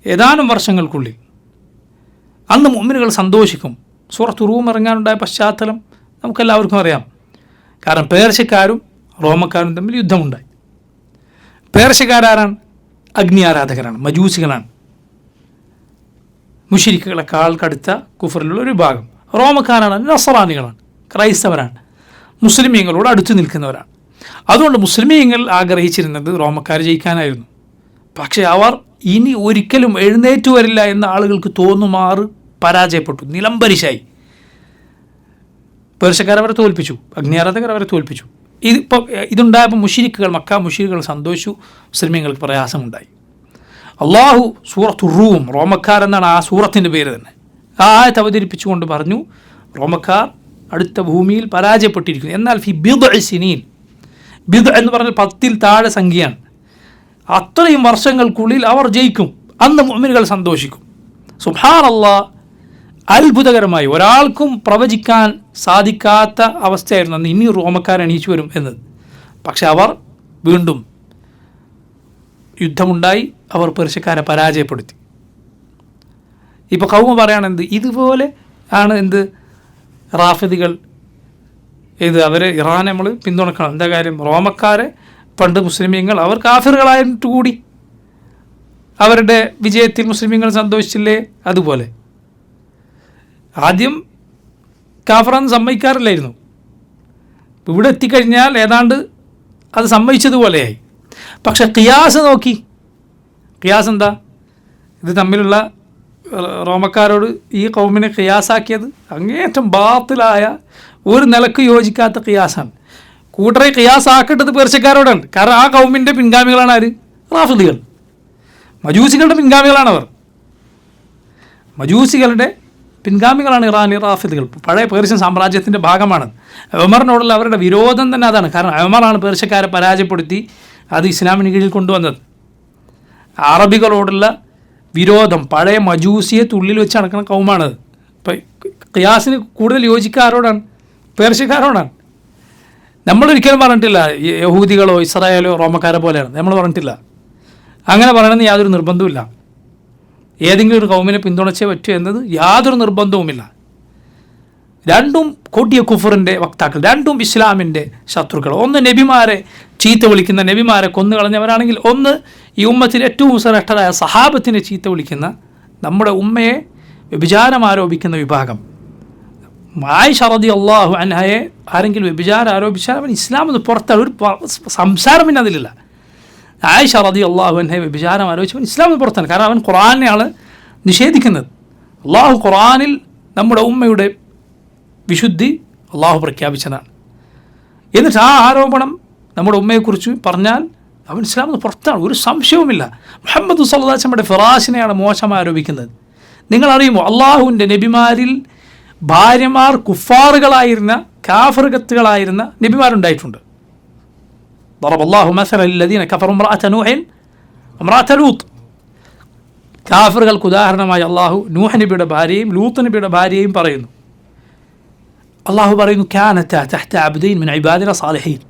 ഏതാനും വർഷങ്ങൾക്കുള്ളിൽ. അന്ന് മുഅ്മിനുകൾ സന്തോഷിക്കും. സൂറത്ത് റൂം ഇറങ്ങാനുണ്ടായ പശ്ചാത്തലം നമുക്കെല്ലാവർക്കും അറിയാം. കാരണം പേർഷ്യക്കാരും റോമക്കാരും തമ്മിൽ യുദ്ധമുണ്ടായി. പേർഷ്യക്കാരാണ്? അഗ്നി ആരാധകരാണ്, മജൂസികളാണ്, മുശ്രിക്കുകളെക്കാൾ കടുത്ത കുഫറിലുള്ള ഒരു വിഭാഗം. റോമക്കാരാണ് നസറാനികളാണ്, ക്രൈസ്തവരാണ്, മുസ്ലിമീങ്ങളോട് അടുത്തു നിൽക്കുന്നവരാണ്. അതുകൊണ്ട് മുസ്ലിമീങ്ങൾ ആഗ്രഹിച്ചിരുന്നത് റോമക്കാർ ജയിക്കാനായിരുന്നു. പക്ഷേ അവർ ഇനി ഒരിക്കലും എഴുന്നേറ്റു വരില്ല എന്ന ആളുകൾക്ക് തോന്നുമാറ് പരാജയപ്പെട്ടു, നിലംപരിശായി. പേർഷ്യക്കാരവരെ തോൽപ്പിച്ചു, അഗ്നിയാരാധകർ അവരെ തോൽപ്പിച്ചു. ഇതുണ്ടായപ്പോൾ മുശ്രിക്കുകൾ, മക്ക മുശ്രിക്കുകൾ സന്തോഷിച്ചു, മുസ്ലിമീങ്ങൾക്ക് പ്രയാസമുണ്ടായി. അള്ളാഹു സൂറത്തു റൂം, റോമക്കാർ എന്നാണ് ആ സൂറത്തിൻ്റെ പേര് തന്നെ, ആ ആയത്ത് അവതരിപ്പിച്ചുകൊണ്ട് പറഞ്ഞു, റോമക്കാർ അടുത്ത ഭൂമിയിൽ പരാജയപ്പെട്ടിരിക്കുന്നു. എന്നാൽ ഫി ബിദ്അ സിനീൻ, ബിദ്അ എന്ന് പറഞ്ഞാൽ 10ൽ താഴെ സംഖ്യയാണ്. അത്രയും വർഷങ്ങൾക്കുള്ളിൽ അവർ ജയിക്കും. അന്ന് മുഅ്മിനുകൾ സന്തോഷിക്കും. സുബ്ഹാനല്ലാഹ്, അത്ഭുതകരമായി ഒരാൾക്കും പ്രവചിക്കാൻ സാധിക്കാത്ത അവസ്ഥയായിരുന്നു അന്ന് ഇനി റോമക്കാർ എണീച്ചു വരും എന്നത്. പക്ഷെ അവർ വീണ്ടും യുദ്ധമുണ്ടായി, അവർ പേർഷ്യക്കാരെ പരാജയപ്പെടുത്തി. ഇപ്പോൾ ഖൗമ പറയുകയാണെന്ത്, ഇതുപോലെ ആണ് എന്ത് റാഫിദികൾ, അവരെ ഇറാനെ നമ്മൾ പിന്തുണക്കണം. എന്താ കാര്യം? റോമക്കാരെ പണ്ട് മുസ്ലിമീങ്ങൾ അവർ കാഫിറുകളായിട്ട് കൂടി അവരുടെ വിജയത്തിൽ മുസ്ലിമീങ്ങൾ സന്തോഷിച്ചില്ലേ? അതുപോലെ ആദ്യം കാഫിറാന്ന് സമ്മതിക്കാറില്ലായിരുന്നു. ഇവിടെ എത്തിക്കഴിഞ്ഞാൽ ഏതാണ്ട് അത് സമ്മതിച്ചതുപോലെയായി. പക്ഷെ ഖിയാസ് നോക്കി, ഖിയാസ് എന്താ? ഇത് തമ്മിലുള്ള റോമക്കാരോട് ഈ ഖൗമിനെ ഖിയാസാക്കിയത് അങ്ങേയറ്റം ബാത്തിലായ, ഒരു നിലക്ക് യോജിക്കാത്ത ഖിയാസാണ്. കൂട്ടറെ ഖിയാസാക്കേണ്ടത് പേർഷ്യക്കാരോടാണ്. കാരണം ആ ഖൗമിൻ്റെ പിൻഗാമികളാണ് ആര്? റാഫിദികൾ, മജൂസികളുടെ പിൻഗാമികളാണവർ. മജൂസികളുടെ പിൻഗാമികളാണ് ഇറാനി റാഫിദികൾ. പഴയ പേർഷ്യൻ സാമ്രാജ്യത്തിൻ്റെ ഭാഗമാണ്. ഉമറിനോടുള്ള അവരുടെ വിരോധം തന്നെ അതാണ്. കാരണം ഉമറാണ് പേർഷ്യക്കാരെ പരാജയപ്പെടുത്തി അത് ഇസ്ലാമിന് കീഴിൽ കൊണ്ടുവന്നത്. അറബികളോടുള്ള വിരോധം പഴയ മജൂസിയത്ത് ഉള്ളിൽ വെച്ച് നടക്കുന്ന കൗമാണത്. ഇപ്പം ഖിയാസിന് കൂടുതൽ യോജിക്കാരോടാണ്? പേർഷ്യക്കാരോടാണ്. നമ്മളൊരിക്കലും പറഞ്ഞിട്ടില്ല യഹൂദികളോ ഇസ്രായേലോ റോമക്കാരെ പോലെയാണ്, നമ്മൾ പറഞ്ഞിട്ടില്ല. അങ്ങനെ പറയണമെന്ന് യാതൊരു നിർബന്ധവുമില്ല. ഏതെങ്കിലും ഒരു കൗമിനെ പിന്തുണച്ചേ പറ്റൂ എന്നത് യാതൊരു നിർബന്ധവുമില്ല. രണ്ടും കൊടിയ കുഫറിൻ്റെ വക്താക്കൾ, രണ്ടും ഇസ്ലാമിൻ്റെ ശത്രുക്കൾ. ഒന്ന് നബിമാരെ ചീത്ത വിളിക്കുന്ന, നബിമാരെ കൊന്നുകളഞ്ഞവരാണെങ്കിൽ, ഒന്ന് ഈ ഉമ്മത്തിൽ ഏറ്റവും ശ്രേഷ്ഠരായ സഹാബത്തിനെ ചീത്ത വിളിക്കുന്ന, നമ്മുടെ ഉമ്മയെ വ്യഭിചാരം ആരോപിക്കുന്ന വിഭാഗം. ആയിഷ റളിയല്ലാഹു അൻഹയെ ആരെങ്കിലും വ്യഭിചാരം ആരോപിച്ചാൽ അവൻ ഇസ്ലാമിൽ നിന്ന് പുറത്താണ്. ഒരു സംസാരം പിന്നെ അതിലില്ല. ആയിഷ റളിയല്ലാഹു അൻഹയെ വ്യഭിചാരം ആരോപിച്ചവൻ ഇസ്ലാമിൽ നിന്ന് പുറത്താണ്. കാരണം അവൻ ഖുർആനെയാണ് നിഷേധിക്കുന്നത്. അള്ളാഹു ഖുർആനിൽ നമ്മുടെ ഉമ്മയുടെ വിശുദ്ധി അള്ളാഹു പ്രഖ്യാപിച്ചതാണ്. എന്നിട്ട് ആ ആരോപണം നമ്മുടെ ഉമ്മയെക്കുറിച്ച് പറഞ്ഞാൽ അവൻ ഇസ്ലാമിൽ നിന്ന് പുറത്താണ്, ഒരു സംശയവുമില്ല. മുഹമ്മദ് സല്ലല്ലാഹു അലൈഹി വസല്ലമയുടെ ഫിറാശിനെയാണ് മോശം ആരോപിക്കുന്നത്. നിങ്ങളറിയുമോ, അള്ളാഹുവിൻ്റെ നബിമാരിൽ ഭാര്യമാർ കുഫാറുകളായിരുന്ന കാഫിറുകളായിരുന്ന നബിമാരുണ്ടായിട്ടുണ്ട്. ദറബല്ലാഹു മസലൻ ലില്ലദീന കഫറു ഇംറഅത നൂഹിൻ വഇംറഅത ലൂത്ത്. കാഫിറുകൾക്ക് ഉദാഹരണമായി അള്ളാഹു നൂഹ് നബിയുടെ ഭാര്യയും ലൂത്ത് നബിയുടെ ഭാര്യയും പറയുന്നു. അള്ളാഹു പറയുന്നു, കാനത തഹ്ത അബ്ദൈൻ മിൻ ഇബാദിന സാലിഹീൻ.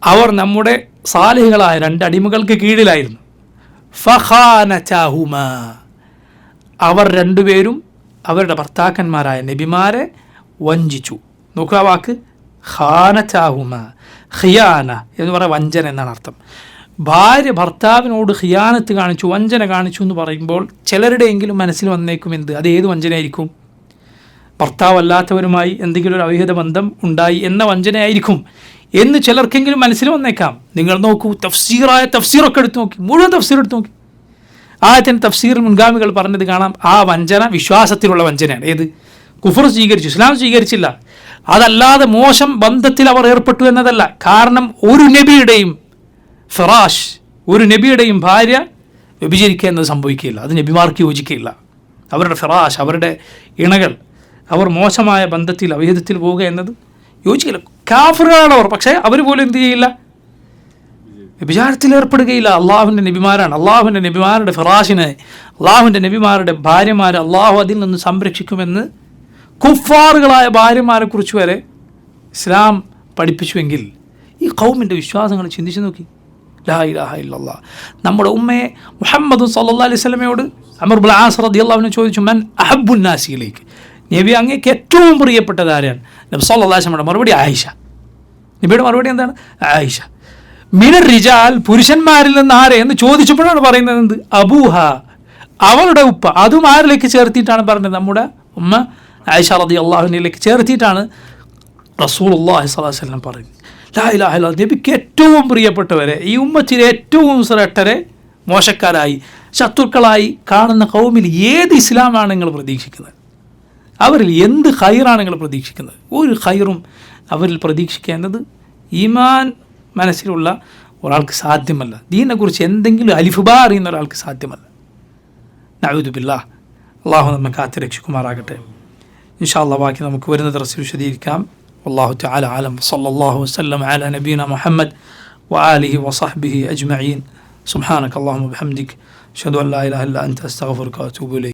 അവർ നമ്മുടെ സാലിഹുകളായ 2 അടിമകൾക്ക് കീഴിലായിരുന്നു. ഫഖാനതഹുമാ, അവർ 2 പേരും അവരുടെ ഭർത്താക്കന്മാരായ നബിമാരെ വഞ്ചിച്ചു. നോക്കുക വാക്ക് ഖാനതഹുമാ, ഖിയാന എന്ന് പറയുക വഞ്ചന എന്നാണ് അർത്ഥം. ഭാര്യ ഭർത്താവിനോട് ഖിയാനത്ത് കാണിച്ചു, വഞ്ചന കാണിച്ചു എന്ന് പറയുമ്പോൾ ചിലരുടെയെങ്കിലും മനസ്സിൽ വന്നേക്കും എന്ത്, അത് ഏത് വഞ്ചനയായിരിക്കും? ഭർത്താവല്ലാത്തവരുമായി എന്തെങ്കിലും ഒരു അവിഹിത ബന്ധം ഉണ്ടായി എന്ന വഞ്ചനയായിരിക്കും എന്ന് ചിലർക്കെങ്കിലും മനസ്സിൽ വന്നേക്കാം. നിങ്ങൾ നോക്കൂ, തഫ്സീറൊക്കെ എടുത്ത് നോക്കി, മുഴുവൻ തഫ്സീർ എടുത്ത് നോക്കി, ആയത്തിൻ്റെ തഫ്സീറിൽ മുൻഗാമികൾ പറഞ്ഞത് കാണാം. ആ വഞ്ചന വിശ്വാസത്തിലുള്ള വഞ്ചനയാണ്. ഏത്? കുഫർ സ്വീകരിച്ചു, ഇസ്ലാം സ്വീകരിച്ചില്ല. അതല്ലാതെ മോശം ബന്ധത്തിൽ അവർ ഏർപ്പെട്ടു എന്നതല്ല. കാരണം ഒരു നബിയുടെയും ഫിറാഷ്, ഒരു നബിയുടെയും ഭാര്യ വ്യഭിചരിക്കുക എന്നത് സംഭവിക്കുകയില്ല. അത് നബിമാർക്ക് യോജിക്കുകയില്ല. അവരുടെ ഫിറാഷ്, അവരുടെ ഇണകൾ, അവർ മോശമായ ബന്ധത്തിൽ അവിഹിതത്തിൽ പോവുക എന്നത് യോജിക്കില്ല. കാഫിറുകളാണവർ, പക്ഷേ അവർ പോലും എന്ത് ചെയ്യില്ല, വ്യഭിചാരത്തിൽ ഏർപ്പെടുകയില്ല. അള്ളാഹുവിൻ്റെ നബിമാരാണ്. അള്ളാഹുവിൻ്റെ നബിമാരുടെ ഫിറാഷിനെ, അള്ളാഹുവിൻ്റെ നബിമാരുടെ ഭാര്യമാരെ അള്ളാഹു അതിൽ നിന്ന് സംരക്ഷിക്കുമെന്ന് കുഫാറുകളായ ഭാര്യമാരെ കുറിച്ച് വരെ ഇസ്ലാം പഠിപ്പിച്ചുവെങ്കിൽ ഈ ഖൗമിൻ്റെ വിശ്വാസങ്ങൾ ചിന്തിച്ചു നോക്കി. ലാ ഇലാഹ ഇല്ലല്ലാഹ്. നമ്മുടെ ഉമ്മയെ മുഹമ്മദ് സല്ലല്ലാഹു അലൈഹി വസല്ലമയോട് അമർ ഇബ്നുൽ ആസ് റളിയല്ലാഹു അൻഹു ചോദിച്ചു, മൻ അഹബ്ബുൻ നാസി ഇലൈക്, നബി അങ്ങേക്ക് ഏറ്റവും പ്രിയപ്പെട്ടത് ആരാണ്? നബി സല്ലല്ലാഹു അലൈഹി വസല്ലമയുടെ മറുപടി ആയിഷ. നബിയുടെ മറുപടി എന്താണ്? ആയിഷ. മിനർ റിജാൽ, പുരുഷന്മാരിൽ നിന്ന് ആരെ എന്ന് ചോദിച്ചപ്പോഴാണ് പറയുന്നത് എന്ത്? അബൂഹ, അവളുടെ ഉപ്പ. അതും ആരിലേക്ക് ചേർത്തിയിട്ടാണ് പറഞ്ഞത്? നമ്മുടെ ഉമ്മ ആയിഷ റളിയല്ലാഹു അൻഹയിലേക്ക് ചേർത്തിയിട്ടാണ് റസൂലുള്ളാഹി സ്വല്ലല്ലാഹു അലൈഹി വസല്ലം പറയുന്നത്. ലാ ഇലാഹ ഇല്ലല്ലാഹ്. നബിക്ക് ഏറ്റവും പ്രിയപ്പെട്ടവരെ, ഈ ഉമ്മത്തിലെ ഏറ്റവും ശ്രേഷ്ഠരെ മോശക്കാരായി ശത്രുക്കളായി കാണുന്ന ഖൗമിൽ ഏത് ഇസ്ലാമാണ് നിങ്ങൾ പ്രതീക്ഷിക്കുന്നത്? അവരിൽ എന്ത് ഖൈറാണ് നിങ്ങൾ പ്രതീക്ഷിക്കുന്നത്? ഒരു ഖൈറും അവരിൽ പ്രതീക്ഷിക്കേണ്ടത് ഈമാൻ മനസ്സിലുള്ള ഒരാൾക്ക് സാധ്യമല്ല. ദീനെക്കുറിച്ച് എന്തെങ്കിലും അലിഫുബാ അറിയുന്ന ഒരാൾക്ക് സാധ്യമല്ല. നഊദു ബില്ലാഹ്. അള്ളാഹു നമ്മെ കാത്ത് രക്ഷിക്കുമാറാകട്ടെ. ഇൻഷാ അല്ലാഹ് ബാക്കി നമുക്ക് വരുന്ന ദർസിൽ വിശദീകരിക്കാം. വല്ലാഹു തആല അലം. സല്ലല്ലാഹു വസല്ലം അലാ നബീന മുഹമ്മദ് വആലിഹി വസഹ്ബിഹി അജ്മഈൻ. സുബ്ഹാനക അല്ലാഹുമ്മ വബിഹംദിക അഷ്ഹദു അൻ ലാ ഇലാഹ ഇല്ല അൻത അസ്തഗ്ഫിറുക വഅതൂബു ഇലൈക്.